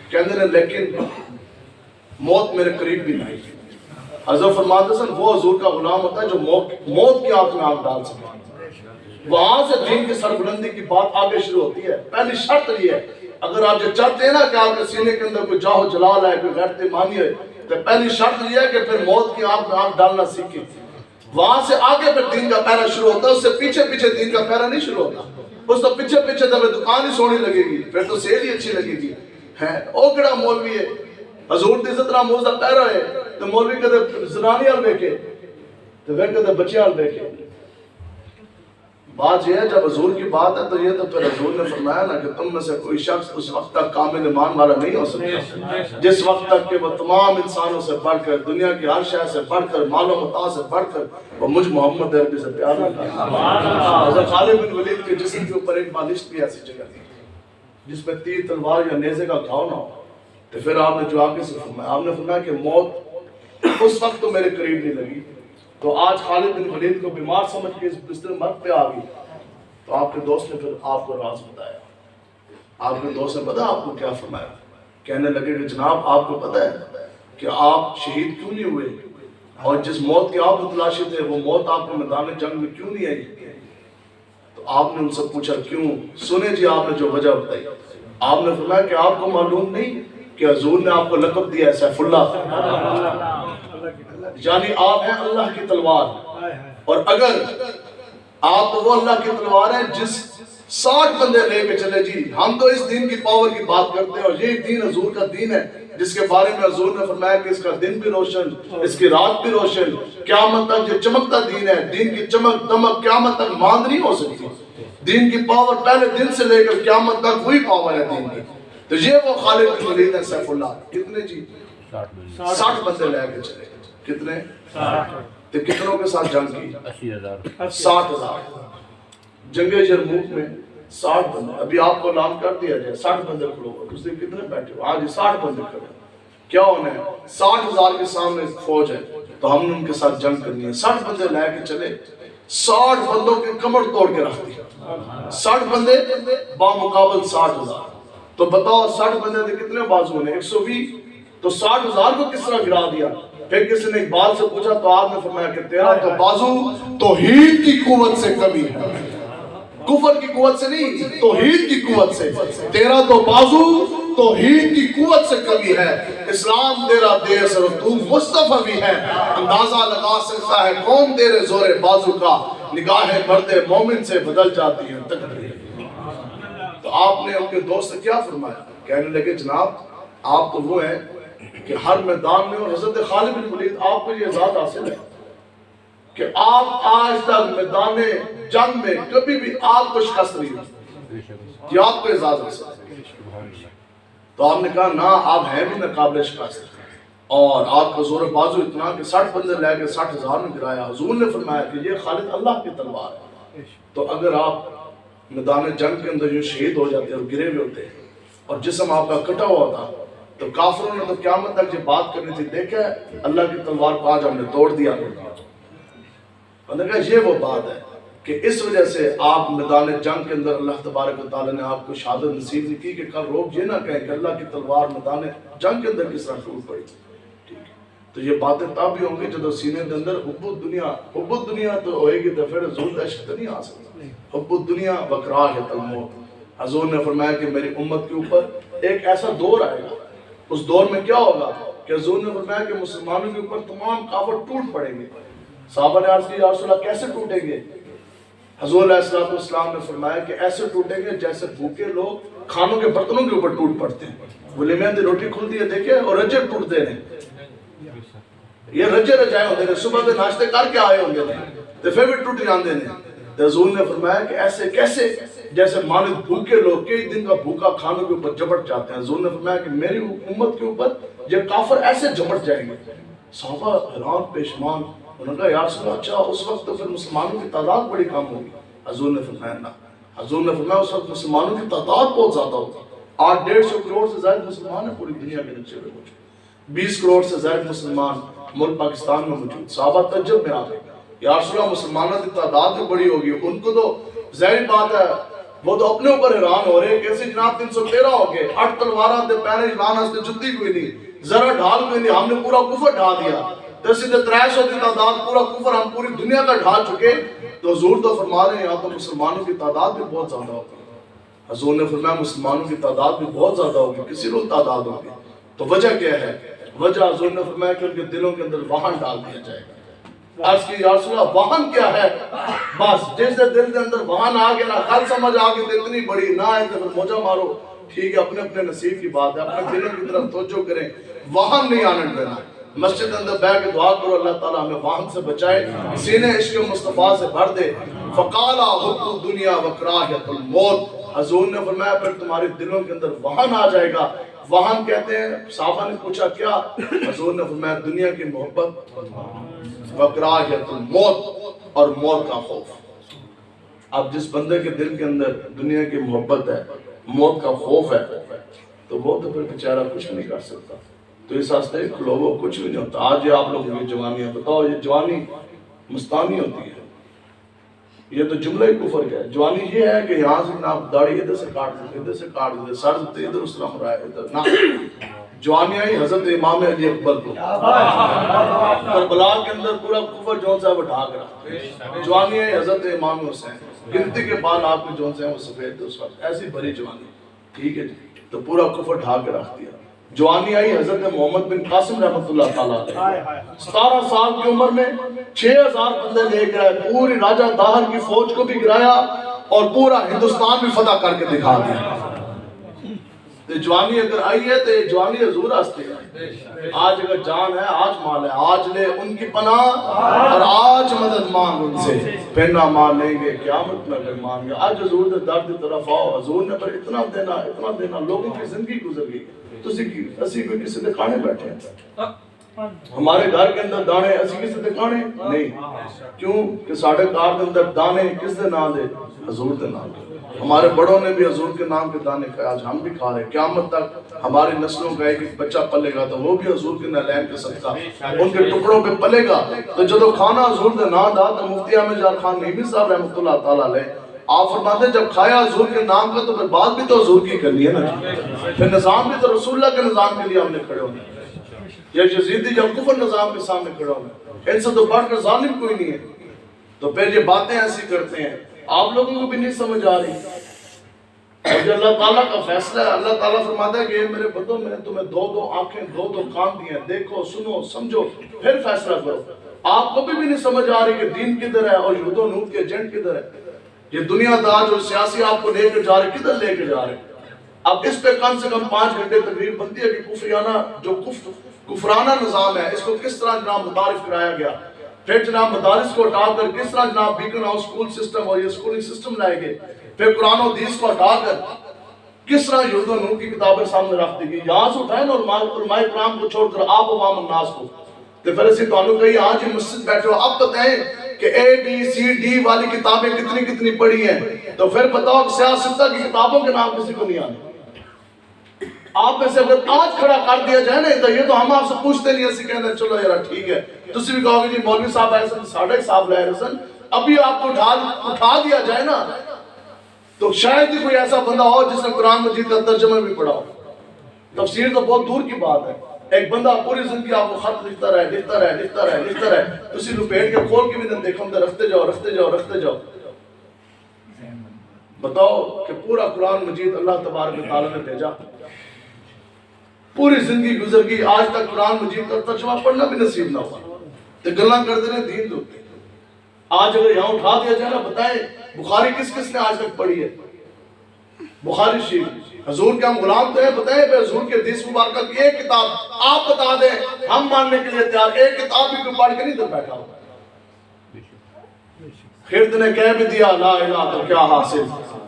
کہتے ہیں لیکن موت میرے قریب بھی نہیں. حضرت فرماتے ہیں وہ حضور کا غلام ہوتا ہے جو موت کی آنکھ میں آنکھ ڈال سکے. وہاں سے دین کی سربلندی کی بات آگے شروع ہوتی ہے. پہلی شرط یہ ہے اگر آپ جو چاہتے ہیں نا کہ آپ کے سینے کے اندر کوئی جاہ و جلال ہے، کوئی غیرت ایمانی ہے، تو پہلی شرط یہ ہے کہ پھر موت کی آنکھ میں آنکھ ڈالنا سیکھیں. وہاں سے آگے پھر دین کا پہرا شروع ہوتا ہے. اس سے پیچھے پیچھے دین کا پہرا نہیں شروع ہوتا. اس تو پیچھے پیچھے تو دکان ہی سونی لگے گی، پھر تو سیل ہی اچھی لگے گی. اوکڑا مولوی ہے حضور دی عزت نام موزہ پہرا ہے تو مولوی کہتے زنانی حال بیکے تو پھر کہتے بچے حال بیکے. بات یہ ہے جب حضور کی بات ہے تو یہ تو پھر حضور نے فرمایا نا کہ تم میں سے کوئی شخص اس وقت تک کامل ایمان والا نہیں ہو سکتا جس وقت تک کہ وہ تمام انسانوں سے بڑھ کر، دنیا کی ہر شے سے بڑھ کر، مال و متاع سے بڑھ کر وہ مجھ محمد عربی سے پیار کرتا. حضرت خالد بن ولید کے جسم کے اوپر ایک بالشت بھی ایسی جگہ تھی جس میں تیر تلوار یا نیزے کا گھاؤ نہ ہو. تو پھر آپ نے جو آگے سے فرمایا، آپ نے فرمایا کہ موت اس وقت تو میرے قریب نہیں لگی. تو آج خالد بن ولید کو بیمار سمجھ کے اس بستر مرگ پہ آ گئی. تو آپ کے دوست نے پھر آپ کو راز بتایا. آپ کے دوست نے پتا آپ کو کیا فرمایا؟ کہنے لگے کہ جناب آپ کو پتا ہے کہ آپ شہید کیوں نہیں ہوئے اور جس موت کے آپ متلاشی تھے وہ موت آپ کو میدان جنگ میں کیوں نہیں آئی؟ تو آپ نے ان سے پوچھا کیوں؟ سنے جی آپ نے جو وجہ بتائی. آپ نے فرمایا کہ آپ کو معلوم نہیں کہ حضور نے آپ کو لقب دیا ہے سیف اللہ، یعنی آپ ہیں اللہ کی تلوار. اور اگر آپ تو وہ اللہ کی تلوار ہیں جس 60 بندے لے کے چلے جی. ہم تو اس دین کی پاور کی بات کرتے ہیں اور یہ دین حضور کا دین ہے جس کے بارے میں حضور نے فرمایا کہ اس کا دن بھی روشن، اس کی رات بھی روشن، قیامت تک یہ چمکتا دین ہے. دین کی چمک دمک قیامت تک ماند نہیں ہو سکتی. دین کی پاور پہلے دن سے لے کر قیامت تک وہی پاور ہے دین کی. تو یہ وہ خالد بن ولید ہے سیف اللہ. کتنے جی؟ 60 بندے لے کے چلے. کتنے؟ 60. تو کتنوں کے ساتھ جنگ کی؟ 60,000. جنگ یرموک میں 60 بندے. ابھی آپ کو اعلان کر دیا جائے 60 بندے کھڑو گے. اس دن کتنے بیٹھے ہو؟ آج 60 بندے کھڑے. کیا ہونا ہے؟ 60,000 کے سامنے فوج ہے تو ہم نے ان کے ساتھ جنگ کرنی ہے. 60 بندے لے کے چلے. 60 بندوں کے کمر توڑ کے رکھ دیا. 60 بندے بامقابل 60,000. تو بتاؤ 60 بندے تھے کتنے بازو نے؟ 120. تو 60,000 کو کس طرح گرا دیا؟ پھر کسی نے اقبال سے پوچھا تو آپ نے فرمایا کہ تیرا تو بازو توحید کی قوت سے کمی ہے، کفر کی قوت سے نہیں، توحید کی قوت سے. تیرا تو بازو توحید کی قوت سے کمی ہے. اسلام تیرا دیس اور تو مصطفیٰ بھی ہے. اندازہ لگا سکتا ہے کون تیرے زور بازو کا، نگاہ مرد مومن سے بدل جاتی ہے تقدیر. تو آپ نے ان کے دوست سے کیا فرمایا؟ کہنے لگے جناب آپ تو وہ ہیں کہ ہر میدان میں، اور حضرت خالد بن ولید آپ کو یہ ذات حاصل ہے کہ آپ آج تک میدان جنگ میں کبھی بھی آپ کو شکست نہیں ہوئی. یہ آپ کو اعزاز حاصل ہے. تو آپ نے کہا نا آپ ہیں بھی ناقابل شکست. اور آپ کا زور بازو اتنا کہ 60 بندے لے کے 60,000 میں گرایا. حضور نے فرمایا کہ یہ خالد اللہ کی تلوار ہے. تو اگر آپ میدان جنگ کے اندر جو شہید ہو جاتے اور گرے ہوئے ہوتے اور جسم آپ کا کٹا ہوا تھا تو کافروں نے تو قیامت تک یہ بات کرنی تھی، دیکھا ہے اللہ کی تلوار کو آج ہم نے توڑ دیا. انہوں نے کہا یہ وہ بات ہے کہ اس وجہ سے آپ میدان جنگ کے اندر اللہ تبارک و تعالیٰ نے آپ کو شہادت نصیب نہیں کی کہ کل لوگ یہ نہ کہیں کہ اللہ کی تلوار میدان جنگ کے اندر کس طرح ٹوٹ پڑی. تو یہ باتیں تب بھی ہوں گی جب سینے کے اندر حب الدنیا تو ہوئے گی تو پھر حضور دہشت نہیں آ سکتا. حب الدنیا وکراہیت الموت. حضور نے فرمایا کہ میری امت کے اوپر ایک ایسا دور آئے گا، اس دور میں کیا ہوگا کہ حضور نے فرمایا کہ مسلمانوں کے اوپر تمام کافر ٹوٹ پڑیں گے. صحابہ نے عرض کی یا رسول اللہ کیسے ٹوٹیں گے؟ حضور علیہ السلام نے فرمایا کہ ایسے ٹوٹیں گے جیسے بھوکے لوگ کھانوں کے برتنوں کے اوپر ٹوٹ پڑتے ہیں. ولیمے دی روٹی کھلتی ہے دیکھیں اور رجے ٹوٹتے ہیں. یہ رجے رجائے ہوتے ہیں، صبح کے ناشتے کر کے آئے ہوتے ہیں تو پھر بھی ٹوٹ جاندے ہیں. حضور نے فرمایا کہ ایسے کیسے جیسے مانند بھوکے لوگ کئی دن کا بھوکا کھانوں کے اوپر جھپٹ جاتے ہیں. حضور نے فرمایا کہ میری امت کے اوپر یہ کافر ایسے جھپٹ جائیں گے. صحابہ حیران پیشمان. انہوں نے کہا یا رسول اللہ اچھا اس وقت تو پھر مسلمانوں کی تعداد بڑی کم ہوگی. حضور نے فرمایا نہ. حضور نے فرمایا اس وقت مسلمانوں کی تعداد بہت زیادہ ہوگی. 800 کروڑ سے زائد مسلمان ہیں پوری دنیا کے نقشے پہ موجود. 20 کروڑ سے زائد مسلمان ملک پاکستان میں موجود. صحابہ تعجب میں آ گئے یا رسول اللہ مسلمانوں کی تعداد بھی بڑی ہوگی. ان کو تو ظاہر بات ہے وہ تو اپنے اوپر حیران ہو رہے کیسے جناب 313 ہو گئے 8 تلواراں تے پہلے جلان ہستے جتی کوئی نہیں ذرا ڈھال کوئی نہیں. ہم نے پورا کفر ڈھا دیا. جیسے 300 کی تعداد پورا کفر ہم پوری دنیا کا ڈھا چکے. تو حضور تو فرما رہے ہیں یہاں تو مسلمانوں کی تعداد بھی بہت زیادہ ہوگی. حضور نے فرمایا مسلمانوں کی تعداد بھی بہت زیادہ ہوگی، کسی روز تعداد ہوگی. تو وجہ کیا ہے؟ وجہ حضور نے فرمایا کہ ان کے دلوں کے اندر واہن ڈال دیا جائے گا. عرض کی یا رسول اللہ واہن کیا ہے؟ بس جس دل کے اندر واہن آ گیا نا کل سمجھ آ گئی تو اتنی بڑی نہ آئے تو پھر موجہ مارو. ٹھیک ہے اپنے اپنے نصیب کی بات ہے، اپنے دلوں کی طرف توجہ کریں. واہن نہیں آنے دینا. مسجد اندر بیٹھ کے دعا کرو اللہ تعالیٰ ہمیں واہن سے بچائے، سینے عشق مصطفیٰ سے بھر دے. فقالا حب الدنیا وکراہیت الموت. حضور نے فرمایا پھر تمہارے دلوں کے اندر واہن آ جائے گا. واہن کہتے ہیں صحابہ نے پوچھا کیا؟ حضور نے فرمایا دنیا کی محبت وکراہیت الموت اور موت کا خوف. اب جس بندے کے دل کے اندر دنیا کی محبت ہے موت کا خوف ہے تو وہ تو پھر بیچارہ کچھ نہیں کر سکتا. تو اس واسطے لوگوں کچھ بھی نہیں ہوتا. آج یہ آپ لوگوں کی جوانیاں بتاؤ یہ جوانی مستانی ہوتی ہے. یہ تو جملہ ہی کفر کا ہے. جوانی یہ ہے کہ یہاں سے جناب داڑھی ادھر سے کاٹ دیتے ادھر سے کاٹ دیتے سر دیتے ادھر اس طرح مرائے ادھر نہ. جوانیاں ہی حضرت امام علی اکبر کو کربلا کے اندر پورا کفر جون سے بٹھا کر جوانیاں ہی حضرت امام حسین گنتی کے بال آپ کے جون سے ہیں وہ سفید تھے اس وقت ایسی بھری جوانی. ٹھیک ہے جی تو پورا کفر ڈھا کے رکھ دیا. جوانی آئی حضرت محمد بن قاسم رحمۃ اللہ تعالیٰ علیہ 17 سال کی عمر میں 6000 بندے لے گئے پوری راجہ داہر کی فوج کو بھی گرایا اور پورا ہندوستان بھی فتح کر کے دکھا دیا. تو جوانی اگر آئی ہے تو یہ جوانی حضور ہستے ہیں. آج اگر جان ہے آج مال ہے آج لے ان کی پناہ اور آج مدد مانگ ان سے پھر نہ مان لیں گے قیامت میں پھر مان گے. آج حضور نے درد طرف آؤ حضور نے پر اتنا دینا لوگوں کی زندگی گزر گئی. تو اسی کوئی کسی دے کھانے بیٹھے ہیں ہمارے گھر کے اندر دانے اسی کسی دے کھانے نہیں. کیوں کہ ساڑھے کار کے اندر دانے کس دے نام دے حضور دے نام دے. ہمارے بڑوں نے بھی حضور کے نام کے دانے کھائے آج ہم بھی کھا رہے. قیامت تک ہماری نسلوں کا ایک بچہ پلے گا تو وہ بھی حضور کے نالین کے صدقہ ان کے ٹکڑوں پہ پلے گا. تو جدو کھانا حضور دے نام دا تو مفتی احمد جان خان نیمی صاحب رحمۃ اللہ تعالیٰ علیہ آپ فرماتے ہیں جب کھایا حضور کے نام کا تو پھر بات بھی تو حضور کی کرنی ہے نا. پھر نظام بھی تو رسول اللہ کے نظام کے لیے ہم نے کھڑے ہونا. یا یزیدی جب کفر نظام کے سامنے کھڑا ہونا ان سے تو بڑھ کر ظالم کوئی نہیں ہے. تو پھر یہ باتیں ایسی کرتے ہیں آپ لوگوں کو بھی نہیں سمجھ آ رہی. اور جو اللہ تعالیٰ کا فیصلہ ہے اللہ تعالیٰ فرماتا ہے کہ میرے بندوں میں نے تمہیں دو آنکھیں دو کان دیے ہیں دیکھو سنو سمجھو پھر فیصلہ کرو. آپ کو بھی نہیں سمجھ آ رہی کہ دین کدھر ہے اور یہود و نور کے ایجنٹ کدھر ہے. یہ دنیا دار جو سیاسی آپ کو لے کے جا رہے کدھر لے کے جا رہے. اب اس پہ کم سے کم 5 گھنٹے تقریر بنتی ہے کہ کفریانہ جو کفرانہ نظام ہے اس کو کس طرح جناب متعارف کرایا گیا. پھر جناب مدارس کو ہٹا کر کس طرح جناب بیکن ہاؤس سکول سسٹم اور یہ سکولنگ سسٹم لائے گئے. پھر قرآن و حدیث کو ہٹا کر کس طرح یہود و نور کی کتابیں سامنے رکھ دی گئی. یہاں سے اٹھائے نا علماء کرام کو چھوڑ کر آپ عوام الناس کو. تو پھر اسی تو انہوں کہی آج ہی مسجد بیٹھے ہو, اب بتائیں کہ اے بی سی ڈی والی کتابیں کتنی پڑھی ہیں, تو پھر بتاؤ کہ سیاستہ کی کتابوں کے نام کسی کو نہیں آنے. آپ میں سے اگر آج کھڑا کر دیا جائے نا تو یہ تو ہم آپ سے پوچھتے نہیں, ایسے کہتے ہیں چلو یار ٹھیک ہے. تسی بھی کہو گے جی مولوی صاحب ایسا ساڑھے صاحب لائے رسن, ابھی آپ کو اٹھا دیا جائے نا تو شاید ہی کوئی ایسا بندہ ہو جس نے قرآن مجید کا ترجمہ بھی پڑھا ہو. تفسیر تو بہت دور کی بات ہے. ایک بندہ پوری زندگی آپ کو خط لکھتا رہے, تسی لپیٹ کے کھول کے بھی دن دیکھو تو رکھتے جاؤ. بتاؤ کہ پورا قرآن مجید اللہ تبارک و تعالیٰ نے بھیجا, پوری زندگی گزر گئی, آج تک قرآن مجید کا ترجمہ پڑھنا بھی نصیب نہ ہوا, تو گلاں کر دے رہے دین دوتے. آج اگر یہاں اٹھا دیا جائے نا, بتائیں بخاری کس نے آج تک پڑھی ہے؟ بخاری شریف. حضور کے ہم غلام تو ہیں, بتائیں حضور کے حدیث مبارکہ کی ایک کتاب آپ بتا دیں, ہم ماننے کے لیے تیار. ایک کتاب بھی کوئی پڑھ کے نہیں تو بیٹھا ہو. خرد نے کہہ بھی دیا لا الہ تو کیا حاصل,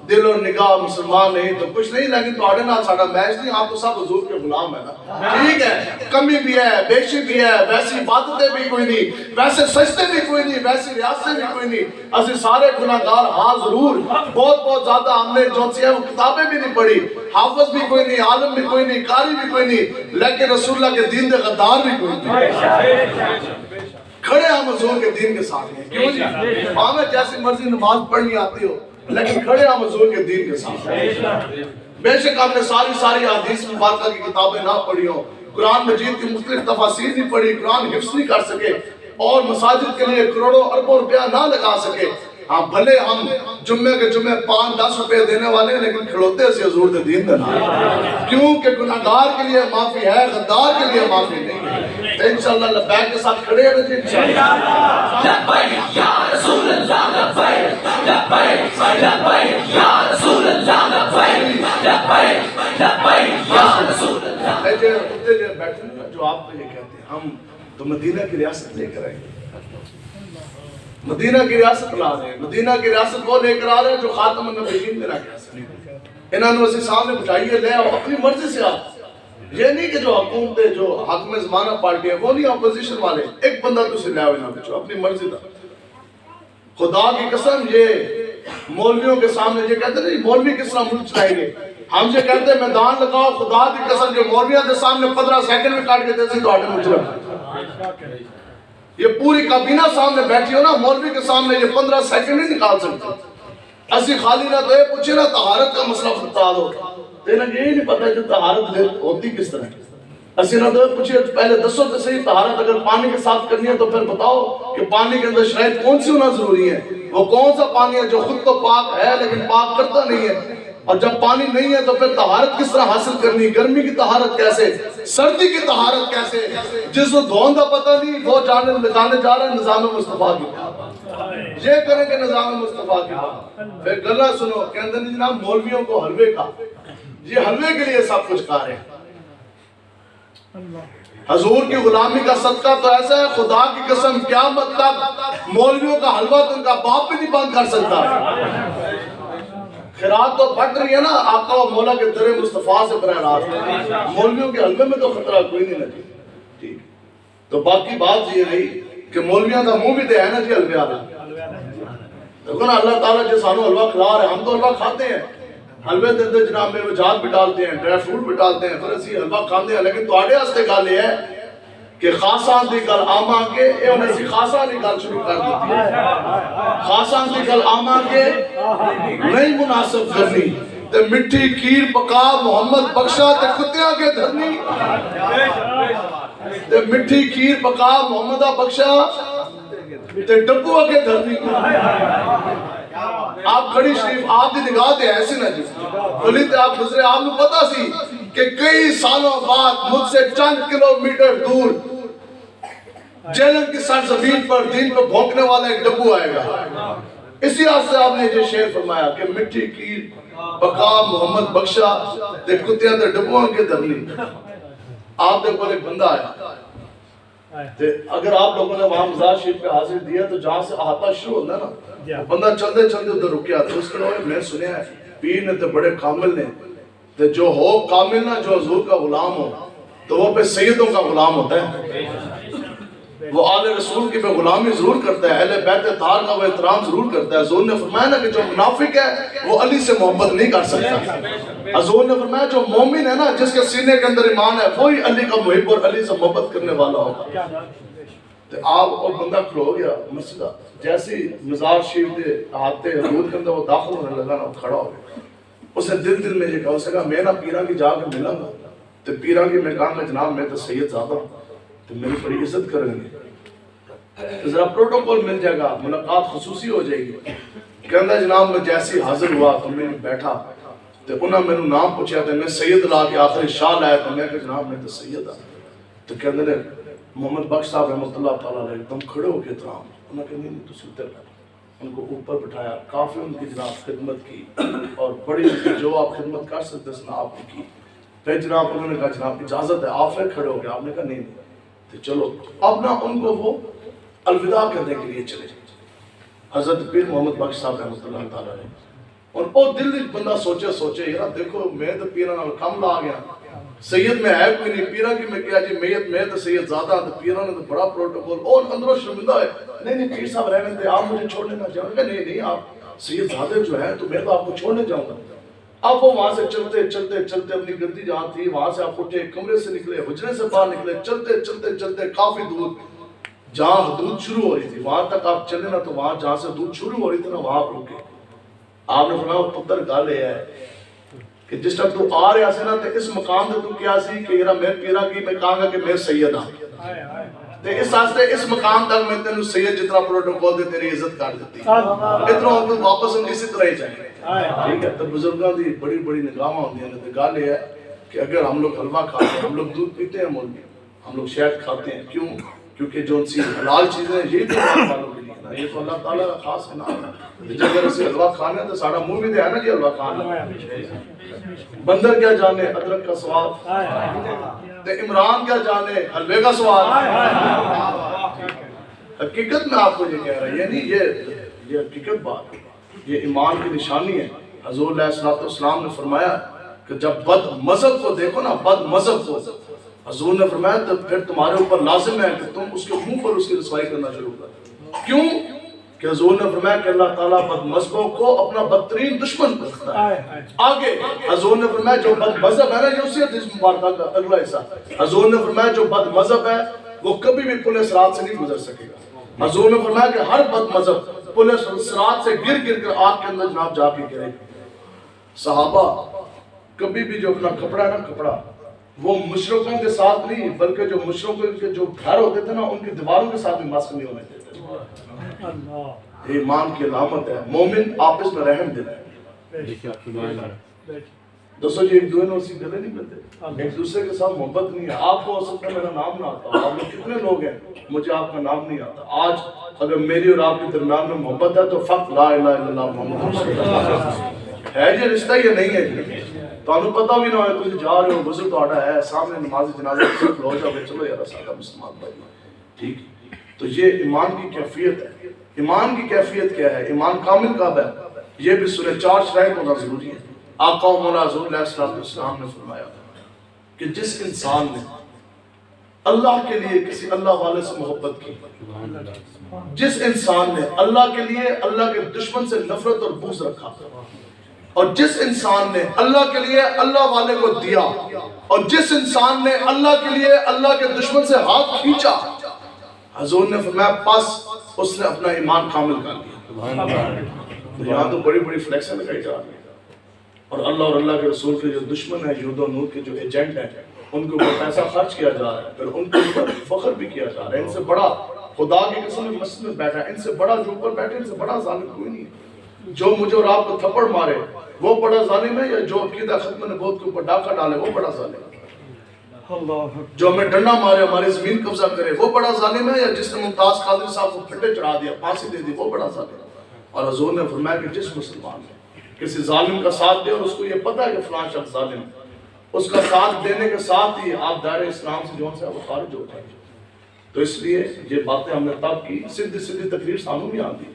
دل اور نگاہ مسلمان نہیں تو کچھ نہیں, لیکن توڑے نال ساڑا میچ نہیں, آپ تو سب حضور کے غلام ہیں نا. ٹھیک ہے, کمی بھی ہے, بیشی بھی ہے, ویسی عبادتیں بھی کوئی نہیں, ویسے سجدے بھی کوئی نہیں, ویسی ریاستیں بھی کوئی نہیں. اسی سارے گناہگار ہاں ضرور, بہت زیادہ ہم نے جو سی ہے وہ کتابیں بھی نہیں پڑھی, حافظ بھی کوئی نہیں, عالم بھی کوئی نہیں, قاری بھی کوئی نہیں, لیکن رسول اللہ کے دین دے غدار بھی کوئی نہیں. کھڑے ہم حضور کے دین کے ساتھ ہیں. کیوں جی؟ ہمیں جیسی مرضی نماز پڑھنی آتی ہو, لیکن کھڑے ہم حضور کے دین کے ساتھ ہیں. بے شک آپ نے ساری حدیث مبارکہ کی کتابیں نہ پڑھی ہوں, قرآن مجید کی مختلف تفاسیر نہیں پڑھی, قرآن حفظ نہیں کر سکے, اور مساجد کے لیے کروڑوں اربوں روپیہ نہ لگا سکے. ہاں بھلے ہم جمعے کے جمعے 5-10 روپے دینے والے ہیں, لیکن کھڑوتے سے حضور کے دین دینا, کیونکہ گناہگار کے لیے معافی ہے, غدار کے لیے معافی نہیں ہے. انشاءاللہ لبیک کے ساتھ کھڑے ہیں جی انشاءاللہ. لبیک یا رسول اللہ, لبیک لبیک یا رسول اللہ, لبیک یا رسول اللہ. جو بیٹھے ہیں جو آپ کو یہ کہتے ہیں ہم تو مدینہ کی ریاست لے کر آئیں گے, مدینہ کی ریاست لا رہے ہیں. مدینہ کی ریاست وہ لے کر آ رہے ہیں جو خاتم النبیین میں رکھ رہے ہیں. انہوں نے اسے سامنے بٹھائیے لے آؤ اپنی مرضی سے. آپ یہ نہیں کہ جو حکومتیں جو حاکم زمانہ پارٹی ہے وہ نہیں, اپوزیشن والے ایک بندہ تو اسے لے آؤ نہ بچو اپنی مرضی دا. خدا کی قسم یہ مولویوں کے سامنے یہ کہتے ہیں مولوی کس طرح ملک چلائیں گے, ہم سے کہتے ہیں میدان لگاؤ. خدا کی قسم جو مولویوں کے سامنے 15 سیکنڈ میں کاٹ کے دیتے تو آٹے مجرم. یہ پوری کابینہ سامنے بیٹھی ہو نا, مولوی کے سامنے یہ 15 سیکنڈ نہیں نکال سکتے. اسی خالی نہ تو یہ پوچھے نا طہارت کا مسئلہ بتا دو, لیکن یہی نہیں پتا کہ طہارت ہوتی کس طرح. اسی نہ تو یہ پوچھے پہلے دسو تو صحیح طہارت اگر پانی کے ساتھ کرنی ہے تو پھر بتاؤ کہ پانی کے اندر شرائط کون سی ہونا ضروری ہے. وہ کون سا پانی ہے جو خود تو پاک ہے لیکن پاک کرتا نہیں ہے, اور جب پانی نہیں ہے تو پھر طہارت کس طرح حاصل کرنی, گرمی کی طہارت کیسے, سردی کی طہارت کیسے. جس کو دھون کا پتہ نہیں وہ جانے جا رہے ہیں نظام مصطفیٰ کی. یہ کریں کہ نظام مصطفیٰ کی پھر گلہ سنو کہتے ہیں جناب مولویوں کو حلوے کا, یہ حلوے کے لیے سب کچھ کھا رہے ہیں. حضور کی غلامی کا صدقہ تو ایسا ہے خدا کی قسم قیامت تک مولویوں کا حلوہ تو ان کا باپ بھی نہیں بند کر سکتا. خیرات تو بٹ رہی ہے نا آقا و مولا کے در مصطفیٰ سے براہ راست, مولویوں کے حلوے میں تو خطرہ کوئی نہیں لگی. ٹھیک تو باقی بات یہ رہی کہ مولویوں کا منہ بھی تو ہے نا جی حلوے والا. دیکھو نا اللہ تعالیٰ جو سانو حلوہ کھلا رہے ہیں, ہم تو حلوہ کھاتے ہیں, حلوے دے دے جناب میں جات بھی ڈالتے ہیں, ڈرائی فروٹ بھی ڈالتے ہیں, پھر اسی حلوہ کھاتے ہیں. لیکن تو آڑے ہستے گل یہ ہے کہ خاصاں دی گل آماں کے اے انہیں سی خاصاں دی گل شروع کر دیتی ہے. خاصاں دی گل آماں کے نہیں مناسب کرنی تے مٹھی کھیر پکا محمد بخشا تے کتیاں کے دھرنی, تے مٹھی کھیر پکا محمدہ بخشا تے ڈبو کے دھرنی. آپ کھڑی شریف آپ دی نگاہ دے ایسے نہ جی بلی تے آپ گزرے, آپ نے پتا سی کہ کئی سالوں بعد مجھ سے چند کلومیٹر دور جہلم کی سرزمین پر دین پر بھونکنے والا ایک ڈبو آئے گا. اسی آسے آپ نے یہ شعر فرمایا کہ مٹھی کھیر پکا محمد بخشا تے کتیاں تے ڈبوان کے دھرنی. آپ دے پر ایک بندہ آیا, اگر آپ لوگوں نے وہاں مزار شریف پہ حاضر دیا تو جہاں سے احاطہ شروع ہوتا ہے نا, بندہ چلتے چلتے ادھر رکیا تو اس کے لئے میں سنیا ہے پیر نے تو بڑے کامل نے تو جو ہو کامل نہ، جو حضور کا غلام ہو تو وہ پہ سیدوں کا غلام ہوتا ہے، وہ آل رسول کی پہ غلامی ضرور کرتا ہے، اہل بیت اطہار کا وہ احترام ضرور کرتا ہے۔ حضور نے فرمایا نا کہ جو منافق ہے وہ علی سے محبت نہیں کر سکتا۔ حضور نے فرمایا جو مومن ہے نا، جس کے سینے کے اندر ایمان ہے، وہی علی کا محب اور علی سے محبت کرنے والا ہوگا۔ تو آپ اور بندہ کھلو گیا مسجدہ، جیسے ہی مزار شریف دے آتے حضور کے اندر وہ داخل ہونے لگا نا، وہ کھڑا ہو گیا۔ اس نے دل میں یہ کہا، اس نے کہا میں نہ پیران کی جا کے ملا گا، تو پیران کی میں کہا میں جناب میں تو سید زیادہ ہوں، تو میری بڑی عزت کریں گے، ذرا پروٹوکول مل جائے گا، ملاقات خصوصی ہو جائے گی۔ کہنا جناب میں جیسے حاضر ہوا تو میں بیٹھا، تو انہوں نے میرے نام پوچھا تھا، میں سید لا کے آخری شاہ لایا تھا، میں کہا جناب میں تو سید ہوں۔ تو کہنے نے محمد بخش صاحب رحمۃ اللہ تعالیٰ علیہ ایک دم کھڑے ہو کے احترام، انہوں نے کہا نہیں تو سوتے بیٹھا، ان کو اوپر بٹھایا، کافی ان کی جناب خدمت کی اور بڑی جو آپ خدمت کر سکتے ہیں آپ نے کی۔ پھر جناب انہوں نے کہا جناب اجازت ہے آپ پھر کھڑے ہو گئے، آپ نے کہا نہیں تو چلو اب نہ ان کو وہ الوداع کرنے کے لیے چلے حضرت پیر محمد بخش صاحب رحمۃ اللہ تعالیٰ علیہ۔ اور وہ دل بندہ سوچے یار دیکھو میں تو پیران نال کم لا گیا، سید میں ہے کوئی نہیں، پیران کی میں کیا جی میت میں تو سید زیادہ، تو پیران نے تو بڑا پروٹوکول، اور اندروں شرمندہ ہے، نہیں پیر صاحب رہنے دے، آپ مجھے چھوڑنے نہ جاؤں گا، نہیں آپ سید زیادہ جو ہے تو میں تو آپ کو چھوڑنے جاؤں گا۔ اب وہ وہاں سے چلتے اپنی گردی جہاں تھی وہاں سے آپ اٹھے، کمرے سے نکلے، حجرے سے باہر نکلے، چلتے کافی دور جہاں حدود شروع ہو رہی تھی وہاں تک آپ چلے نا، تو وہاں جہاں سے حدود شروع ہو رہی تھی نا وہاں آپ رکے۔ آپ نے فرمایا وہ پتر گل یہ ہے کہ جس طرح تو آ رہا سی نا تو اس مقام تے تو کیا سی کہ یرا میں پیرا کی میں کہاں گا کہ میں سید ہاں، تے اس واسطے اس مقام تک میں تینوں سید جتنا پروٹوکول دے تیری عزت کر دیتی، اتنا ہم واپس ہم اسی طرح ہی جائیں۔ ٹھیک ہے، تو بزرگاں دی بڑی بڑی نگاہاں ہوندی ہیں، تے گل یہ ہے کہ اگر ہم لوگ حلوہ کھاتے ہیں، ہم لوگ دودھ پیتے ہیں مولوی، ہم لوگ شہد کھاتے ہیں، کیوں؟ کیونکہ جو ان سی حلال چیزیں یہ بھی اللہ والوں کے لیے نا، یہ تو اللہ تعالیٰ کا خاص انعام ہے۔ جب اگر اسے حلوہ کھانا ہے تو سارا منہ بھی دے ہے نا جی حلوہ کھانا، بندر کیا جانے ادرک کا سواد، تے عمران کیا جانے حلوے کا سواد۔ حقیقت میں آپ کو یہ کہہ رہا ہے، یعنی یہ حقیقت بات ہے، یہ ایمان کی نشانی ہے۔ حضور علیہ السلام نے فرمایا کہ جب بد مذہب کو دیکھو نا، بد مذہب کو، حضور نے فرمایا تو پھر تمہارے اوپر لازم ہے کہ تم اس کے منہ پر اس کی رسوائی کرنا شروع کر۔ کیوں؟ کہ حضور نے فرمایا کہ اللہ تعالیٰ بد مذہبوں کو اپنا بدترین دشمن رکھتا ہے۔ آگے حضور نے فرمایا جو بد مذہب ہے نا، یہ اسی حدیث مبارکہ کا اگلا حصہ، حضور نے فرمایا جو بد مذہب ہے وہ کبھی بھی پل صراط سے نہیں گزر سکے گا۔ حضور نے فرمایا کہ ہر بد مذہب پل صراط سے گر کر آگ کے اندر جناب جا کے گرے۔ صحابہ کبھی بھی جو اپنا کپڑا ہے نا، کپڑا وہ مشرقوں کے ساتھ نہیں بلکہ جو مشرقوں کے جو گھر ہوتے تھے نا ان کی دیواروں کے ساتھ بھی ماسک نہیں ہونے دیتے تھے۔ ایمان کی علامت ہے، مومن آپس میں رحم دل ہے۔ دوستو جی ایک دوسرے سے گلے نہیں ملتے، ایک دوسرے کے ساتھ محبت نہیں ہے۔ آپ کو ہو سکتا ہے میرا نام نہ آتا، آپ لوگ کتنے لوگ ہیں مجھے آپ کا نام نہیں آتا، آج اگر میری اور آپ کے درمیان میں محبت ہے تو فقط لا الہ الا اللہ محمد رسول اللہ ہے۔ یہ رشتہ یہ نہیں ہے جی، تو انہوں پتہ بھی نہ ہوئے تجھے جا رہے ہو وضو تو آڑا ہے سامنے نماز جنازہ صرف لو جاؤ گے، چلو یارا سادہ مسلمان بھائی، ٹھیک۔ تو یہ ایمان کی کیفیت ہے۔ ایمان کی کیفیت کیا ہے؟ ایمان کامل کب ہے؟ یہ بھی سورہ 4 شرائط ہونا ضروری ہے۔ آقا و مولا حضور علیہ السلام نے فرمایا کہ جس انسان نے اللہ کے لیے کسی اللہ والے سے محبت کی، جس انسان نے اللہ کے لیے اللہ کے دشمن سے نفرت اور بغض رکھا، اور جس انسان نے اللہ کے لیے اللہ والے کو دیا، اور جس انسان نے اللہ کے لیے اللہ کے دشمن سے ہاتھ کھینچا، حضور نے فرمایا پس اس نے اپنا ایمان کامل کر لیا۔ تو یہاں تو بڑی بڑی فلیکسیں لگائی جا رہی ہیں، اور اللہ کے رسول کے جو دشمن ہیں، یہود و نور کے جو ایجنٹ ہیں، ان کے اوپر پیسہ خرچ کیا جا رہا ہے، پھر ان کے اوپر فخر بھی کیا جا رہا ہے۔ ان سے بڑا خدا کی قسم مسجد میں بیٹھا ہے، ان سے بڑا جو اوپر بیٹھے، ان سے بڑا ظالم کوئی نہیں ہے۔ جو مجھے اور آپ کو تھپڑ مارے وہ بڑا ظالم ہے، یا جو عقیدہ ختم نبوت کے اوپر ڈاکہ ڈالے وہ بڑا ظالم ہے؟ جو ہمیں ڈنڈا مارے، ہماری زمین قبضہ کرے وہ بڑا ظالم ہے، یا جس نے ممتاز قادری صاحب کو پھٹے چڑھا دیا، پھانسی دے دی وہ بڑا ظالم ہے؟ اور حضور نے فرمایا کہ جس مسلمان نے کسی ظالم کا ساتھ دے اور اس کو یہ پتہ ہے کہ فلاں شخص ظالم ہے، اس کا ساتھ دینے کے ساتھ ہی آپ دائرہ اسلام سے جو ہے وہ خارج ہو جائیں گے۔ تو اس لیے یہ باتیں ہم نے تب کی، سیدھی تقریر سانوں بھی آتی ہے۔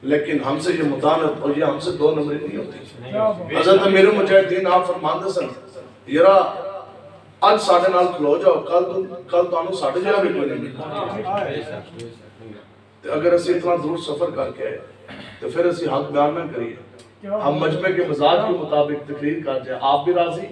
لیکن ہم سے یہ مدانت اور یہ ہم سے 2 نمبری نہیں ہوتی. حضرت امیر المجاہدین آپ فرماندے سن یرا اج ساڈے نال کھلو جاؤ کل تانوں ساڈے جہاں بھی کوئی نہیں ملنا. اگر اسی اتنا دور سفر کر کے آئے تو پھر اسی حق بیان نہ کریے. ہم مجمع کے مزاج کے مطابق تقریر کر جائیں, آپ بھی راضی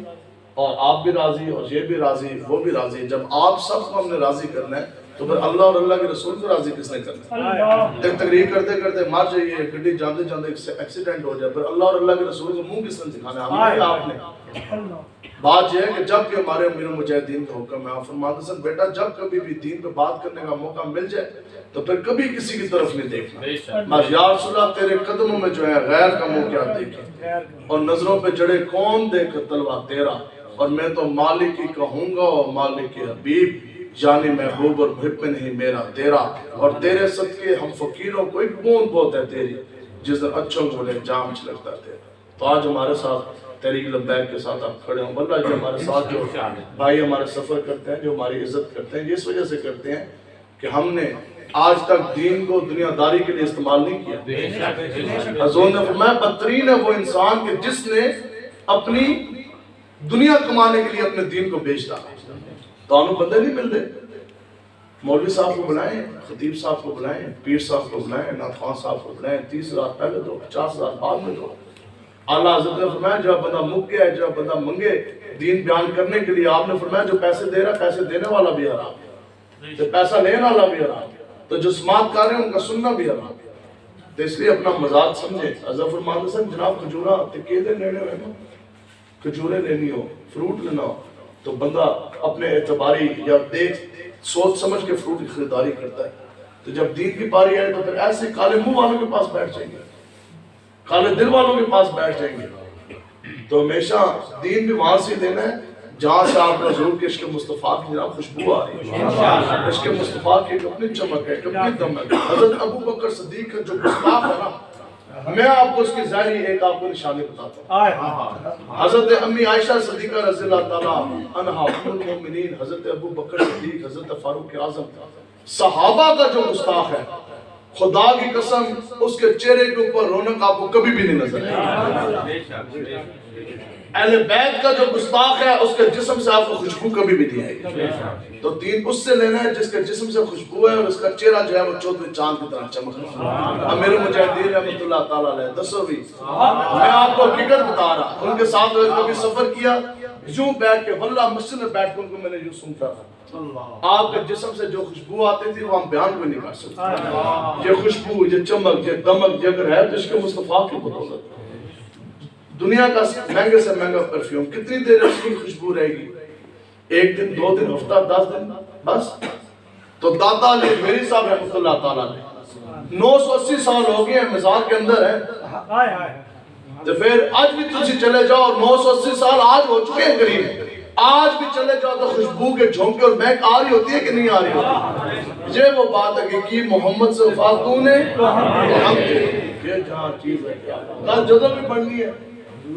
اور آپ بھی راضی اور یہ بھی راضی وہ بھی راضی. جب آپ سب کو ہم نے راضی کرنا ہے تو پھر اللہ اور اللہ کے رسول کو راضی کس نے کرنا ہے؟ جب تقریر کرتے کرتے مر جائیے, گڈی جاندے جاندے ایکسیڈنٹ ہو جائے, پھر اللہ اور اللہ کے رسول کو منہ کس نے دکھانا ہے؟ ہم نے آپ نے. بات یہ ہے کہ جب کہ ہمارے امیر المجاہدین کا حکم ہے, آپ فرماتے ہیں بیٹا جب کبھی بھی دین پہ بات کرنے کا موقع مل جائے تو پھر کبھی کسی کی طرف نہیں دیکھنا. بس یا رسول اللہ تیرے قدموں میں جو ہے غیر کا منہ کیا دیکھیں, اور نظروں پہ جڑے کون دیکھ طلبہ تیرا, اور میں تو مالک ہی کہوں گا اور مالک حبیب, یعنی محبوب اور محب میں نہیں میرا تیرا, اور تیرے صدقے ہم فقیروں کو ایک بوند بہت ہے تیری, جس دن اچھوں کو لے جام چھلکتا تیرا. تو آج ہمارے ساتھ تحریک لبیک کے ساتھ آپ کھڑے ہوں. واللہ جو ہمارے ساتھ جو بھائی ہمارے سفر کرتے ہیں, جو ہماری عزت کرتے ہیں, اس وجہ سے کرتے ہیں کہ ہم نے آج تک دین کو دنیا داری کے لیے استعمال نہیں کیا. حضور نے فرمایا بدترین ہے وہ انسان کہ جس نے اپنی دنیا کمانے کے لیے اپنے دین کو بیچ ڈالا. تو انہوں بندے نہیں ملتے. مولوی صاحب کو بلائیں, خطیب صاحب کو بلائیں, پیر صاحب کو بلائیں, نعت خوان صاحب کو بلائیں, 30,000 پہلے دو, 50,000 بعد میں دو. اللہ حضرت نے فرمایا جب بندہ مک گیا ہے, جب بندہ منگے دین بیان کرنے کے لیے, آپ نے فرمایا جو پیسے دے رہا ہے پیسے دینے والا بھی حرام ہے, جو پیسہ لینے والا بھی حرام ہے, تو جو سماعت کر رہے ہیں ان کا سننا بھی حرام ہے. تو اس لیے اپنا مزاج سمجھے. حضرت فرماتے ہیں جناب کھجورا تکے دے لینے ہوئے نا, کھجورے لینی ہو, فروٹ لینا ہو, تو بندہ اپنے اعتباری یا دیکھ سوچ سمجھ کے فروٹ کی خریداری کرتا ہے. تو جب دین کی باری آئے تو پھر ایسے کالے منہ والوں کے پاس بیٹھ جائیں گے, کالے دل والوں کے پاس بیٹھ جائیں گے. تو ہمیشہ دین بھی وہاں سے دینا ہے جہاں سے آپ حضور کے عشق مصطفیٰ کی جناب خوشبو آ رہی ہے. عشق مصطفیٰ کی ایک اپنی چمک ہے, ایک اپنی دمک ہے. حضرت ابو بکر صدیق کا جو گستاخ ہے نا, میں آپ کو اس کی ظاہری ایک آپ کو نشانی بتاتا ہوں. حضرت امی عائشہ صدیقہ رضی اللہ تعالیٰ عنہا ام المومنین, حضرت ابو بکر صدیق, حضرت فاروق اعظم, صحابہ کا جو گستاخ ہے, خدا کی قسم اس کے چہرے کے اوپر رونق آپ کو کبھی بھی نہیں نظر آئے. اہل بیت کا جو گستاخ ہے اس کے جسم سے آپ کو خوشبو کبھی بھی نہیں آئے گی. تو دین اس سے لینا ہے جس کے جسم سے خوشبو ہے اور اس کا چہرہ جو ہے وہ 14ویں چاند کی طرح چمک رہا ہے. امیر المجاہدین رحمۃ اللہ تعالیٰ علیہ 10ویں, میں آپ کو حقیقت بتا رہا, ان کے ساتھ کبھی سفر کیا, یوں بیٹھ کے واللہ مسجد میں بیٹھ کے ان کو میں نے یوں سنتا تھا. آپ کے جسم سے جو خوشبو آتی تھی وہ ہم بیان بھی نہیں کر سکتے. یہ خوشبو, یہ چمک, یہ دمک, یہ اگر ہے تو عشق مصطفیٰ کی بدولت. دنیا کا مہنگے سے مہنگا پرفیوم کتنی دیر اس کی خوشبو رہے گی؟ 1 دن, 2 دن, ہفتہ, 10 دن بس. تو داتا علی میری صاحب رحمۃ اللہ تعالیٰ نے 980 سال ہو گئے ہیں مزار کے اندر ہے. تو پھر آج بھی تجھے چلے جاؤ, 980 سال آج ہو چکے ہیں قریب, آج بھی چلے جاؤ تو خوشبو کے جھونکے اور مہک آ رہی ہوتی ہے کہ نہیں آ رہی ہوتی؟ یہ وہ بات ہے کہ محمد سے فاتون نے یہ جہاں چیز ہے کیا جدہ بھی پڑھنی ہے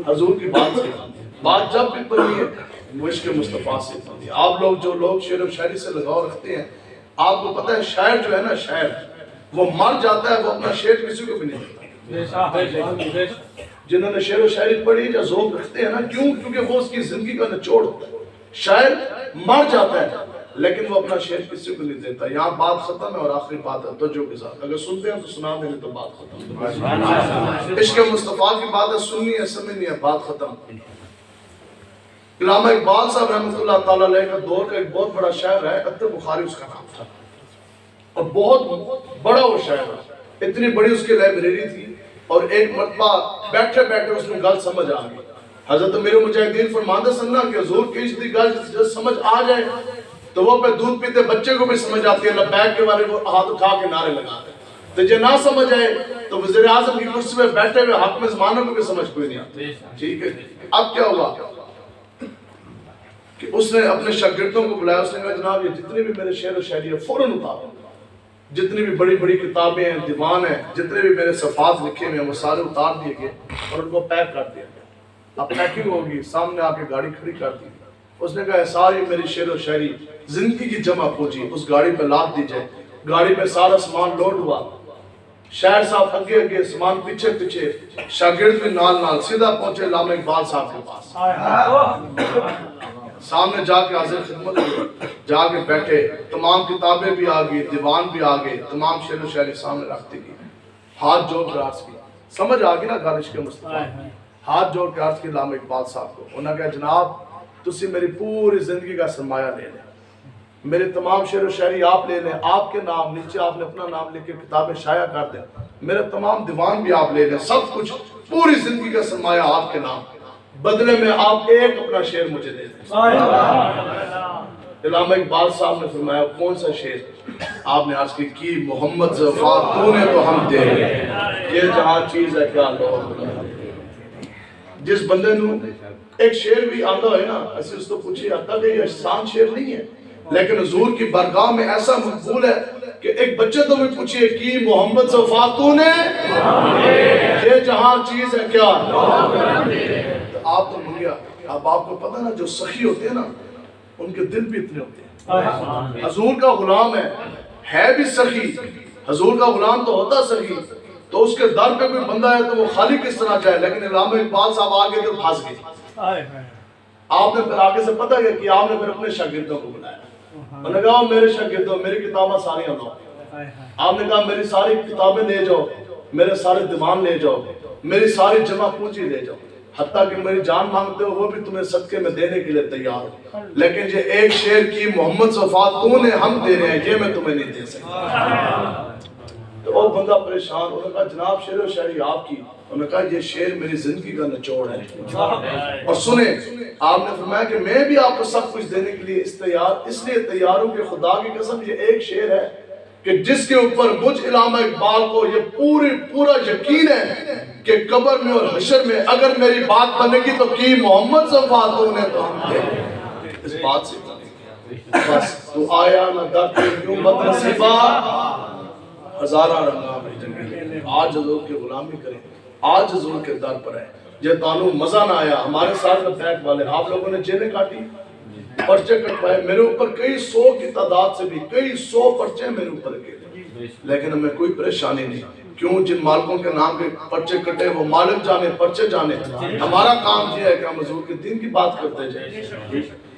حضور کی بات سے, بات جب بھی پڑھنی ہے وہ عشق مصطفیٰ سے پڑھنی ہے. آپ لوگ جو لوگ شعر و شاعری سے لگاؤ رکھتے ہیں, آپ کو پتہ ہے شاعر جو ہے نا, شاعر وہ مر جاتا ہے, وہ اپنا شعر کسی کو بھی نہیں دیتا. جنہوں نے شعر و شاعری پڑھی یا ذوق رکھتے ہیں نا, کیوں؟ کیونکہ وہ اس کی زندگی کا نچوڑ ہوتا ہے. شاعر مر جاتا ہے لیکن وہ اپنا شعر کسی کو نہیں دیتا. یہاں بات ختم ہے اور آخری بات ہے توجہ کے ساتھ, اگر سنتے ہیں تو سنا دیں تو بات ختم. عشق مصطفیٰ کی بات ہے, سننی ہے, سمجھنی ہے, بات ختم. علامہ اقبال صاحب رحمۃ اللہ تعالیٰ علیہ کا دور کا ایک بہت بڑا شاعر ہے, عطر بخاری اس کا نام تھا, اور بہت بڑا وہ شاعر ہے. اتنی بڑی اس کی لائبریری تھی, اور ایک مرتبہ بیٹھے بیٹھے اس میں گل سمجھ آ گئی. حضرت امیر المجاہدین فرماندے سننا کہ حضور کی دی گل سمجھ آ جائے تو وہ پہ دودھ پیتے بچے کو بھی سمجھ آتی ہے, لبیک کے بارے وہ ہاتھ اٹھا کے نعرے لگاتے ہیں. تو جو نہ سمجھ آئے تو وزیر اعظم کی کرسی میں بیٹھے ہوئے حاکم زمانوں کو بھی سمجھ کوئی نہیں آتی. ٹھیک ہے, اب کیا ہوا کہ اس نے اپنے شاگردوں کو بلایا, اس نے کہا جناب یہ جتنے بھی میرے شعر و شاعری ہے فوراً اتارو, جتنی بھی بڑی بڑی کتابیں ہیں, دیوان ہیں, جتنے بھی میرے صفحات لکھے ہوئے ہیں وہ سارے اتار دیے گئے اور ان کو پیک کر دیا گیا. اب پیکنگ ہوگی, سامنے آ کے گاڑی کھڑی کر دی. اس نے کہا ساری میری شعر و شاعری زندگی کی جمع پوچھی اس گاڑی پہ لاد دی جائے. گاڑی پہ سارا سامان لوڈ ہوا, شاعر صاحب اگے اگے، سامان پیچھے پیچھے، شاگرد بھی نال نال، سیدھا پہنچے علامہ اقبال صاحب کے پاس، سامنے جا کے حاضر خدمت ہوئی، جا کے بیٹھے، تمام کتابیں بھی آگئی، دیوان بھی آگئے، تمام شعر و شاعری سامنے رکھتے گی، ہاتھ جوڑ کے عرض کی، سمجھ آگئی نا گل عشق مصطفیٰ، ہاتھ جوڑ کے عرض کی علامہ اقبال صاحب کو، انہوں نے کہا جناب تسی میری پوری زندگی کا سرمایہ لے لیں، میرے تمام شعر و شاعری آپ لے لیں، آپ کے نام نیچے آپ نے اپنا نام لے کے کتابیں شائع کر دیں، میرے تمام دیوان بھی آپ لے لیں، سب کچھ پوری زندگی کا سرمایہ آپ کے نام، بدلے میں آپ ایک اپنا شعر مجھے دے دیں۔ علامہ اقبال صاحب نے فرمایا کون سا شعر؟ آپ نے عرض کی محمد ظفار تو نے تو ہم دے یہ جہاں چیز ہے کیا لوگ، جس بندے نو ایک شعر بھی آتا ہے نا، ایسے اس کو پوچھئے آتا کہ یہ احسان شعر نہیں ہے، لیکن حضور کی برگاہ میں ایسا مقبول ہے کہ ایک بچے تو بھی پوچھئے کی محمد ظفار تو نے یہ جہاں چیز ہے کیا، آپ تو منگیا۔ اب آپ کو پتہ نا جو سخی ہوتے ہیں نا ان کے دل بھی اتنے ہوتے ہیں، حضور کا غلام ہے بھی سخی، حضور کا غلام تو ہوتا سخی، تو اس کے در پہ کوئی بندہ ہے تو وہ خالی کس طرح جائے، لیکن علامہ اقبال صاحب آگے تو پھنس گئے۔ آپ نے پھر آگے سے پتہ کیا کہ آپ نے پھر اپنے شاگردوں کو بلایا، انہوں نے کہا میرے شاگردوں میری کتابیں ساری لاؤ، آپ نے کہا میری ساری کتابیں لے جاؤ، میرے سارے دیوان لے جاؤ، میری ساری جمع پونجی لے جاؤ، حتیٰ کہ میری جان مانگتے ہو وہ بھی تمہیں صدقے میں دینے کے لیے تیار ہو، لیکن یہ ایک شعر کی محمد ظفار تو نے ہم دے رہے ہیں یہ میں تمہیں نہیں دے سکتا۔ تو وہ بندہ پریشان، انہوں نے کہا جناب شعر و شاعری آپ کی، انہوں نے کہا یہ شعر میری زندگی کا نچوڑ ہے، اور سنیں آپ نے فرمایا کہ میں بھی آپ کو سب کچھ دینے کے لیے اس لیے تیار ہوں کہ خدا کی قسم یہ ایک شعر ہے کہ جس کے اوپر مجھ علامہ اقبال کو یہ پورا یقین ہے کہ قبر میں اور حشر میں اگر میری بات بنے گی تو کی محمد ظفار تو نے تو ہم دے اس بات سے بس تو آیا نہ در یوں بد نصیبہ ہزارہ رنگا میں جنگل، آج حضور کی غلامی کریں، آج حضور کے در پر ہے، یہ تانوں مزہ نہ آیا، ہمارے ساتھ بیٹھ والے آپ لوگوں نے جیلیں کاٹی، پرچے کٹوائے، میرے اوپر کئی 100 کی تعداد سے بھی کئی 100 پرچے میرے اوپر گئے، لیکن ہمیں کوئی پریشانی نہیں، کیوں جن مالکوں کے نام کے پرچے کٹے وہ مالک جانے پرچے جانے، ہمارا کام یہ ہے کہ ہم حضور کے دین کی بات کرتے جائیں۔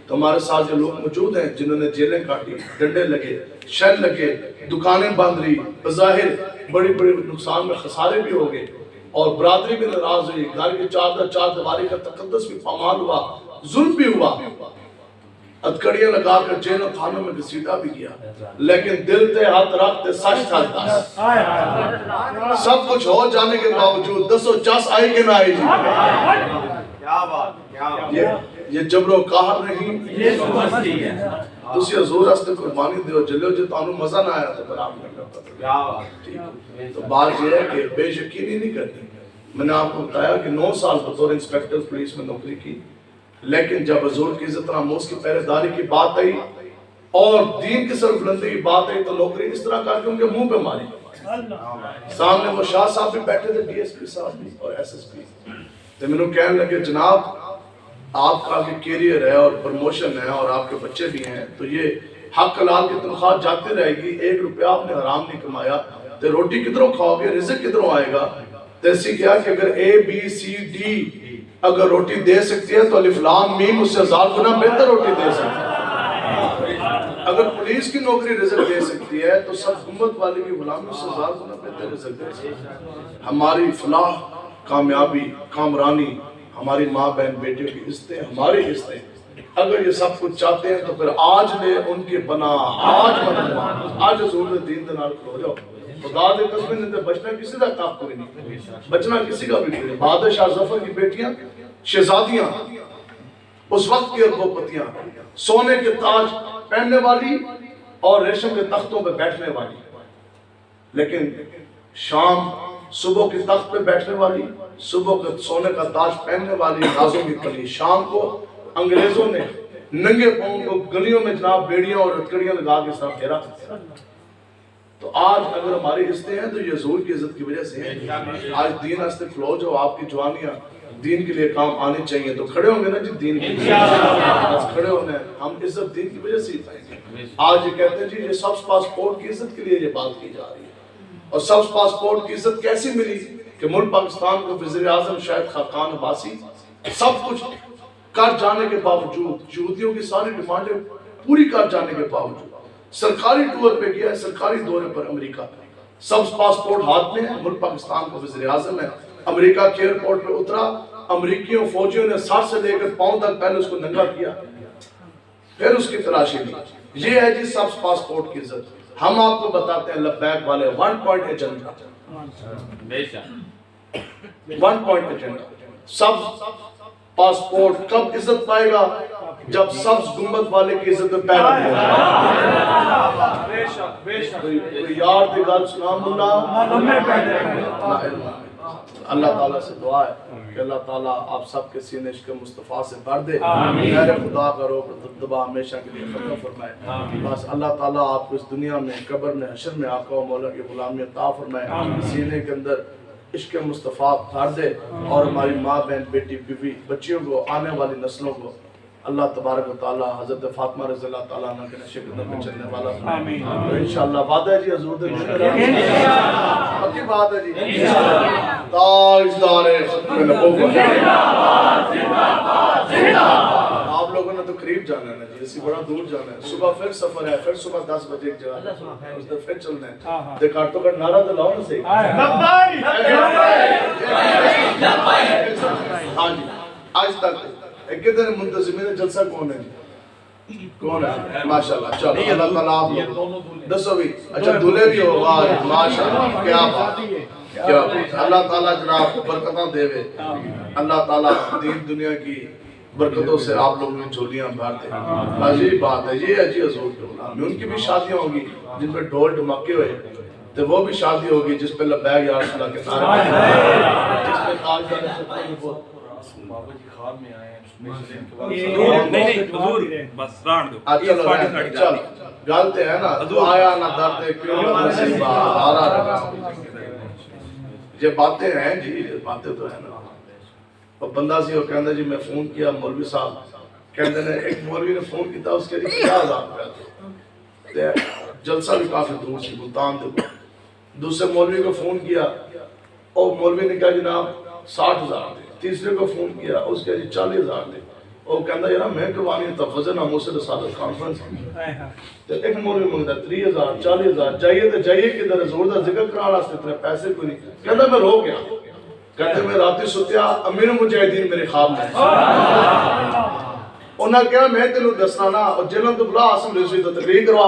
تو ہمارے ساتھ جو لوگ موجود ہیں جنہوں نے جیلیں کاٹی، ڈنڈے لگے، شل لگے، دکانیں بند رہی، بظاہر بڑی بڑی نقصان میں خسارے بھی ہو گئے، اور برادری بھی ناراض ہوئی، گھر کی چار دیواری کا تقدس بھی پامال ہوا، ظلم بھی ہوا، ادکڑیاں لگا کر جیلوں خانوں میں گھسیٹا بھی کیا، لیکن دل تے ہاتھ رکھتے سچ تھا دس، سب کچھ ہو جانے کے باوجود دسو چس آئی کہ نہ آئی جی، یہ جبر و قہر نہیں، تسی حضور ہستے قربانی دیو جلیو جو تانوں مزہ نہ آیا تو برام نہیں کرتا، تو بات یہ ہے کہ بے یقینی نہیں کرنی۔ میں نے آپ کو بتایا کہ 9 سال بطور انسپیکٹر پولیس میں نوکری کی، لیکن جب حضور کی عزت ناموس کی پہرے داری کی بات آئی اور دین کی سربلندی کی بات آئی تو نوکری اس طرح کر کے ان کے منہ پہ ماری، سامنے وہ شاہ صاحب بھی بیٹھے تھے، ڈی ایس پی صاحب بھی اور ایس ایس پی، تو میں نے کہنے لگے جناب آپ کا آگے کیریئر ہے اور پروموشن ہے اور آپ کے بچے بھی ہیں، تو یہ حق حلال کی تنخواہ جاتی رہے گی، 1 روپیہ آپ نے حرام نہیں کمایا تو روٹی کدھروں کھاؤ گے، رزق کدھروں آئے گا؟ تو ایسی کیا کہ اگر اے بی سی ڈی اگر روٹی دے سکتی ہے تو الف لام میم اس سے 1000 گنا بہتر روٹی دے سکتی ہے، اگر پولیس کی نوکری رزق دے سکتی ہے تو سب امت والے کی غلامی اس سے 1000 گنا بہتر رزق دے سکتی ہے۔ ہماری فلاح، کامیابی، کامرانی، ہماری ماں بہن بیٹیوں کی عزتیں ہماری عزتیں، اگر یہ سب کچھ چاہتے ہیں تو پھر آج لے ان کے بنا، آج مدنوا، آج حضور دین دنال کھلو جاؤ، خدا دے قسمیں نہیں بچنا کسی کا کام کوئی نہیں، بچنا کسی کا بھی نہیں۔ بہادر شاہ ظفر کی بیٹیاں شہزادیاں، اس وقت کی اربوپتیاں، سونے کے تاج پہننے والی اور ریشم کے تختوں پہ بیٹھنے والی، لیکن شام صبح کے تخت پہ بیٹھنے والی، صبح کا سونے کا تاج پہننے والی رازوں کی کلی، شام کو انگریزوں نے ننگے پاؤں کو گلیوں میں جناب بیڑیاں اور ہتکڑیاں لگا کے ساتھ گھیرا۔ تو آج اگر ہماری عزتیں ہیں تو یہ حضور کی عزت کی وجہ سے ہیں۔ آج دین ہستے کھلو جو آپ کی جوانیاں دین کے لیے کام آنی چاہیے تو کھڑے ہوں گے نا جی دین کے لیے، آج کھڑے ہونے ہم عزت دین کی وجہ سے ہی پائیں گے۔ آج یہ کہتے ہیں جی یہ سب پاسپورٹ کی عزت کے لیے یہ بات کی جا رہی ہے، اور سبز پاسپورٹ کی عزت کیسی ملی کہ ملک پاکستان کو وزیر اعظم شاہد خاقان عباسی سب کچھ کر جانے کے باوجود یہودیوں کی ساری ڈیمانڈیں پوری کر جانے کے باوجود سرکاری ٹور پہ گیا ہے، سرکاری دورے پر امریکہ، سبز پاسپورٹ ہاتھ میں ہے، ملک پاکستان کو وزیر اعظم ہے، امریکہ کے ایئرپورٹ پہ اترا، امریکیوں فوجیوں نے سر سے لے کر پاؤں تک پہلے اس کو ننگا کیا، پھر اس کی تلاشی لی۔ یہ ہے جی سبز پاسپورٹ کی عزت۔ ہم آپ کو بتاتے ہیں لبیک والے 1 پوائنٹ ایجنڈا، 1 پوائنٹ ایجنڈا۔ سبز پاسپورٹ کب عزت پائے گا؟ جب سبز گنبد والے کی عزت میں پیدا ہوگا۔ کوئی یار دی گل سنا ملا، اللہ تعالیٰ سے دعا ہے کہ اللہ تعالیٰ آپ سب کے سینے عشق مصطفیٰ سے بھر دے، میرے خدا کا روح دبدبا ہمیشہ کے لیے ختم فرمائے۔ بس اللہ تعالیٰ آپ کو اس دنیا میں، قبر میں، حشر میں آقا و مولا کی غلامی عطا فرمائے، سینے کے اندر عشق مصطفیٰ بھر دے، اور ہماری ماں بہن بیٹی بیوی بچیوں کو، آنے والی نسلوں کو اللہ تبارک و تعالی حضرت فاطمہ رضی اللہ تعالیٰ عنہ کے نقش قدم پہ چلنے والا فرمائے۔ تو انشاءاللہ وعدہ ہے جی حضور دے پکی بات ہے جی، تاجدار ختم نبوت۔ آپ لوگوں نے تو قریب جانا ہے نا جی، اسی بڑا دور جانا ہے، صبح پھر سفر ہے، پھر صبح 10 بجے ایک جگہ اس دن پھر چلنا ہے۔ دیکھ کارٹوں کا نعرہ تو لاؤ نا صحیح۔ ہاں جی، آج تک ایک دن منتظمین جلسہ کون ہے جی؟ کون ہے؟ ماشاءاللہ، چلو اللہ تعالیٰ آپ لوگ دسو بھی، اچھا دلے بھی ہو، ماشاءاللہ، کیا بات، کیا بات، اللہ تعالیٰ جناب برکتاں دے وے، اللہ تعالیٰ دین دنیا کی برکتوں سے آپ لوگوں نے جھولیاں بھر دے۔ عجیب بات ہے، یہ ہے جی حضور کے غلام، ان کی بھی شادیاں ہوں گی جن پہ ڈھول ڈھماکے ہوئے، تو وہ بھی شادی ہوگی جس پہ لبیک یا رسول اللہ کے نعرے، جس پہ تاجدار ختم بابا جی خواب میں آئے ہیں، نہیں حضور بس ران دو، چل گالتے ہیں نا، تو آیا نہ درد کیوں نہ نصیبہ آرا رہا۔ یہ باتیں ہیں جی، یہ باتیں تو ہیں نا۔ اور بندہ سی وہ کہندہ جی میں فون کیا مولوی صاحب، کہندے نے ایک مولوی نے فون کیتا، اس کے لیے 50,000 روپے تھے، جلسہ بھی کافی دور سی ملتان دے۔ دوسرے مولوی کو فون کیا، اور مولوی نے کہا جناب 60,000 دے۔ تیسرے کو فون کیا، اس کے جی 40,000 دے۔ وہ کہندہ یارا میں کروانی تفضل ناموس رسالت کانفرنس تو ایک مولوی منگتا 30,000 40,000 جائیے تو جائیے کدھر حضور دا ذکر کرانا سے اتنے پیسے کوئی نہیں۔ کہندہ میں رو گیا، کہتے میں راتی سوتیا امیر مجاہدین میرے خواب میں، انہاں کہا میں تینوں دسنا نا، اور جنہوں تو بلا آسم رسوئی تو تقریر کروا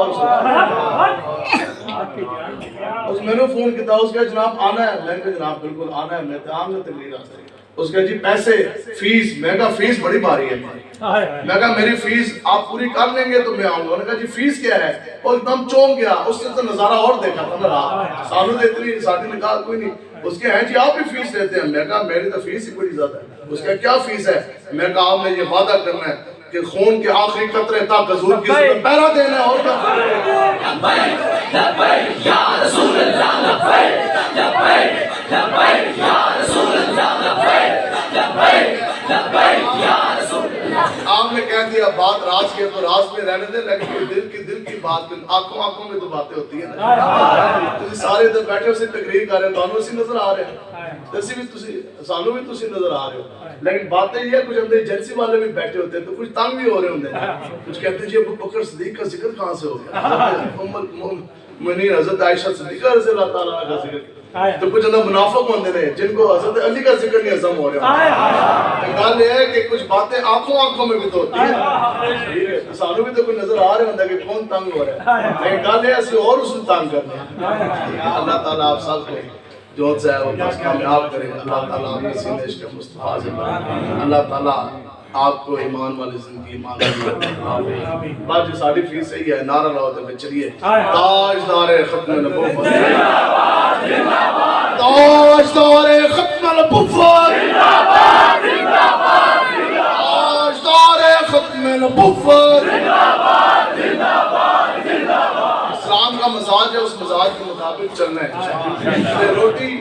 اس میں نے فون کیتا، اس کہا جناب آنا ہے، میں کہا جناب بالکل آنا ہے، میں تیام نے تقریر آتا ہے۔ اس کہا جی پیسے فیس، میں کہا فیس بڑی باری ہے، میں کہا میری فیس آپ پوری کر لیں گے تو میں آؤں گا۔ انہوں نے کہا جی فیس کیا ہے؟ اور ایک دم چونک گیا، اس نے تو نظارہ اور دیکھا تھا نا، سالوں دے اتنی ساتھی نے کہا کوئی نہیں۔ اس کے ہیں جی آپ بھی فیس لیتے ہیں؟ میں کہا میری تو فیس ہی بڑی زیادہ ہے۔ اس کا کیا فیس ہے؟ میں کہا آپ نے یہ وعدہ کرنا ہے کہ خون کے آخری قطرے تک حضور کی عزت میں پہرا دینا ہے، اور کیا؟ لبیک لبیک یا رسول اللہ، لبیک لبیک لبیک یا رسول اللہ، لبیک لبیک لبیک یا رسول اللہ۔ آپ نے کہہ دیا بات راز کے تو راز میں رہنے دے، لیکن دل کی بات آنکھوں میں تو باتیں ہوتی ہیں نا۔ تسی سارے ادھر بیٹھے ہو سی تقریر کر رہے ہیں، تانوں اسی نظر آ رہے ہیں، تسی بھی تسی سانوں بھی تسی نظر آ رہے ہو، لیکن باتیں یہ ہے کچھ اندر ایجنسی والے بھی بیٹھے ہوتے ہیں تو کچھ تنگ بھی ہو رہے ہوتے ہیں، کچھ کہتے ہیں جی ابو بکر صدیق کا ذکر کہاں سے ہو گیا، ام المؤمنین حضرت عائشہ صدیقہ رضی اللہ تعالیٰ عنہ کا ذکر، تو کچھ اندر منافق ہوندے رہے جن کو حضرت علی کا ذکر نہیں ہضم ہو رہا ہے۔ گل یہ ہے کہ کچھ باتیں آنکھوں میں بھی تو ہوتی ہیں، سانوں بھی تو کوئی نظر آ رہے ہوتا ہے کہ کون تنگ ہو رہا ہے، لیکن گل یہ اسی اور اس کو تنگ کرتے ہیں۔ اللہ تعالیٰ آپ سب کو جو سے ہے وہ بس کامیاب کرے، اللہ تعالیٰ آپ کے سینے عشق مصطفیٰ سے بھرے، اللہ تعالیٰ آپ کو ایمان والی زندگی، ایمان والی زندگی۔ بات جو ساری فیس صحیح ہے، نعرہ لاؤ تو پھر چلیے، تاجدار ختم نبوت، تاجدار ختم نبوت، تاجدار ختم نبوت۔ اسلام کا مزاج ہے، اس مزاج کے مطابق چلنا ہے۔ روٹی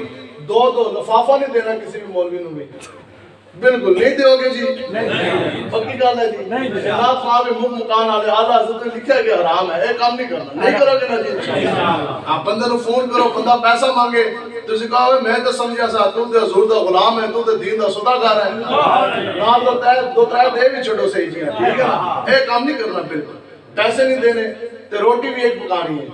دو لفافہ نہیں دینا کسی بھی مولوی نے بھی، بالکل نہیں دو گے جی، پکی گل ہے جی، جناب صاحب مکھ مکان والے اعلیٰ حضرت نے لکھا کہ حرام ہے، یہ کام نہیں کرنا، نہیں کرو گے نا جی۔ آپ بندے نو فون کرو، بندہ پیسہ مانگے، تسی کہو میں تو سمجھا سا تو تے حضور دا غلام ہے، تو تے دین دا سوداگر ہے، نال دو ترے دے بھی چھوڑو صحیح جی، ٹھیک ہے نا، یہ کام نہیں کرنا، بالکل پیسے نہیں دینے تے روٹی بھی ایک پکانی ہے،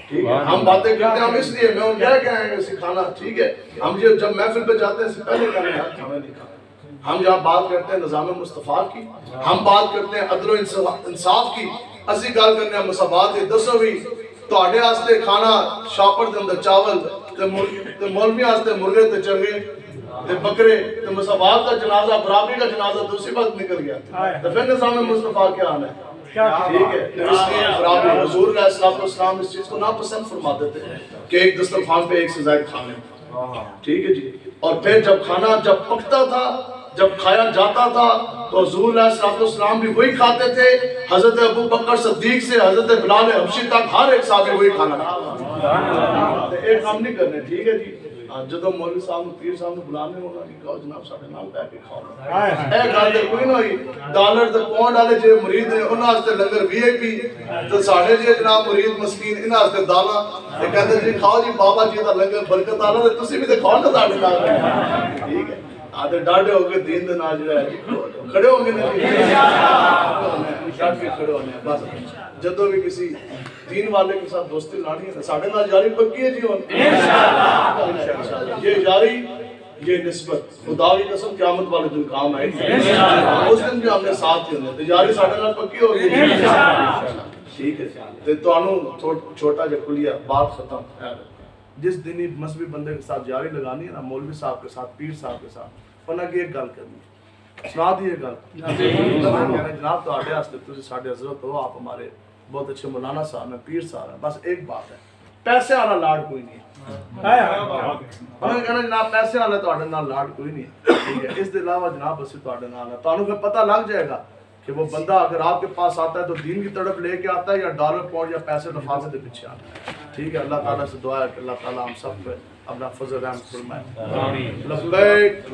ٹھیک ہے۔ ہم باتیں کرتے ہیں ہم اس لیے، میں ان کہہ کے آئے ہیں سکھانا، ٹھیک ہے۔ ہم جب محفل پہ جاتے ہیں اس سے پہلے کہنے ہیں کھانا نہیں کھانا، ہم جہاں بات کرتے ہیں نظام مصطفیٰ کی، ہم بات کرتے ہیں عدل و انصاف کی، اسی گل کرنے ہیں مساوات کی۔ دسو بھی تواڈے واسطے کھانا شاپر دے اندر چاول تے مولوی واسطے مرغے تے چرگے تے بکرے تے مساوات کا جنازہ، برابری کا جنازہ دوسری وقت نکل گیا، تو پھر نظام مصطفیٰ کیا آنا ہے؟ ٹھیک ہے، اس لیے برابری حضور علیہ السلام اس چیز کو ناپسند فرماتے تھے کہ ایک دسترخوان پہ ایک سے زائد کھا لیں، ٹھیک ہے جی۔ اور پھر جب کھانا جب پکتا تھا، جب کھایا جاتا تھا تو حضور علیہ السلام بھی وہی کھاتے تھے، حضرت ابو بکر صدیق سے حضرت بلال حبشی تک ہر ایک صحابی وہی کھانا کھاتا، ایک کام نہیں کرنے، ٹھیک ہے جی۔ جدو مولوی صاحب پیر صاحب نے بلانے ہونا کہ کہو جناب ساڈے نال بیٹھ کے کھاؤ، اے گل تے کوئی نہ ہوئی، ڈالر تے پاؤنڈ والے جے مرید نے انہاں واسطے لنگر وی آئی پی تے ساڈے جے جناب مرید مسکین انہاں واسطے دالاں تے کہندے جی کھاؤ جی بابا جی دا لنگر برکت والا تے تسی بھی تے کھاؤ نا ساڈے نال، ٹھیک ہے۔ آدھے ڈاڈے ہو کے دین دے نال جڑا ہے کھڑے ہوں گے نا ڈٹ کے کھڑے ہونے ہیں، بس جدو بھی کسی دین والے کے ساتھ دوستی لانی ہے ساڈے نال یاری پکی ہے جی ہن انشاءاللہ، یہ یاری یہ نسبت خدا کی قسم قیامت والے دن کام آئے گی، اس دن بھی ہم نے ساتھ ہی ہونے، یاری ساڈے نال پکی ہوگی ٹھیک ہے۔ تے تانوں چھوٹا جا کلیہ بات ختم، جس دینی مذہبی بندے کے ساتھ یاری لگانی ہے نا، مولوی صاحب کے ساتھ، پیر صاحب کے ساتھ، انہاں کی ایک گل کرنی ہے، سنا دی یہ گل جناب تواڈے واسطے تسی ساڈے حضرت ہو، آپ ہمارے بہت اچھے مولانا صاحب ہیں، پیر صاحب ہیں، بس ایک بات ہے، پیسے والا لاڈ کوئی نہیں ہے، انہوں نے کہنا جناب پیسے والا تواڈے نال لاڈ کوئی نہیں ہے، ٹھیک ہے۔ اس کے علاوہ جناب اسی تواڈے نال ہے، تانوں پھر پتہ لگ جائے گا کہ وہ بندہ اگر آپ کے پاس آتا ہے تو دین کی طرف لے کے آتا ہے یا ڈالر پاؤنڈ یا پیسے لفافے کے پیچھے آتا ہے، ٹھیک ہے۔ اللہ تعالیٰ سے دعا ہے کہ اللہ تعالیٰ ہم سب پہ اپنا فضل رحم فرمائے، لبیک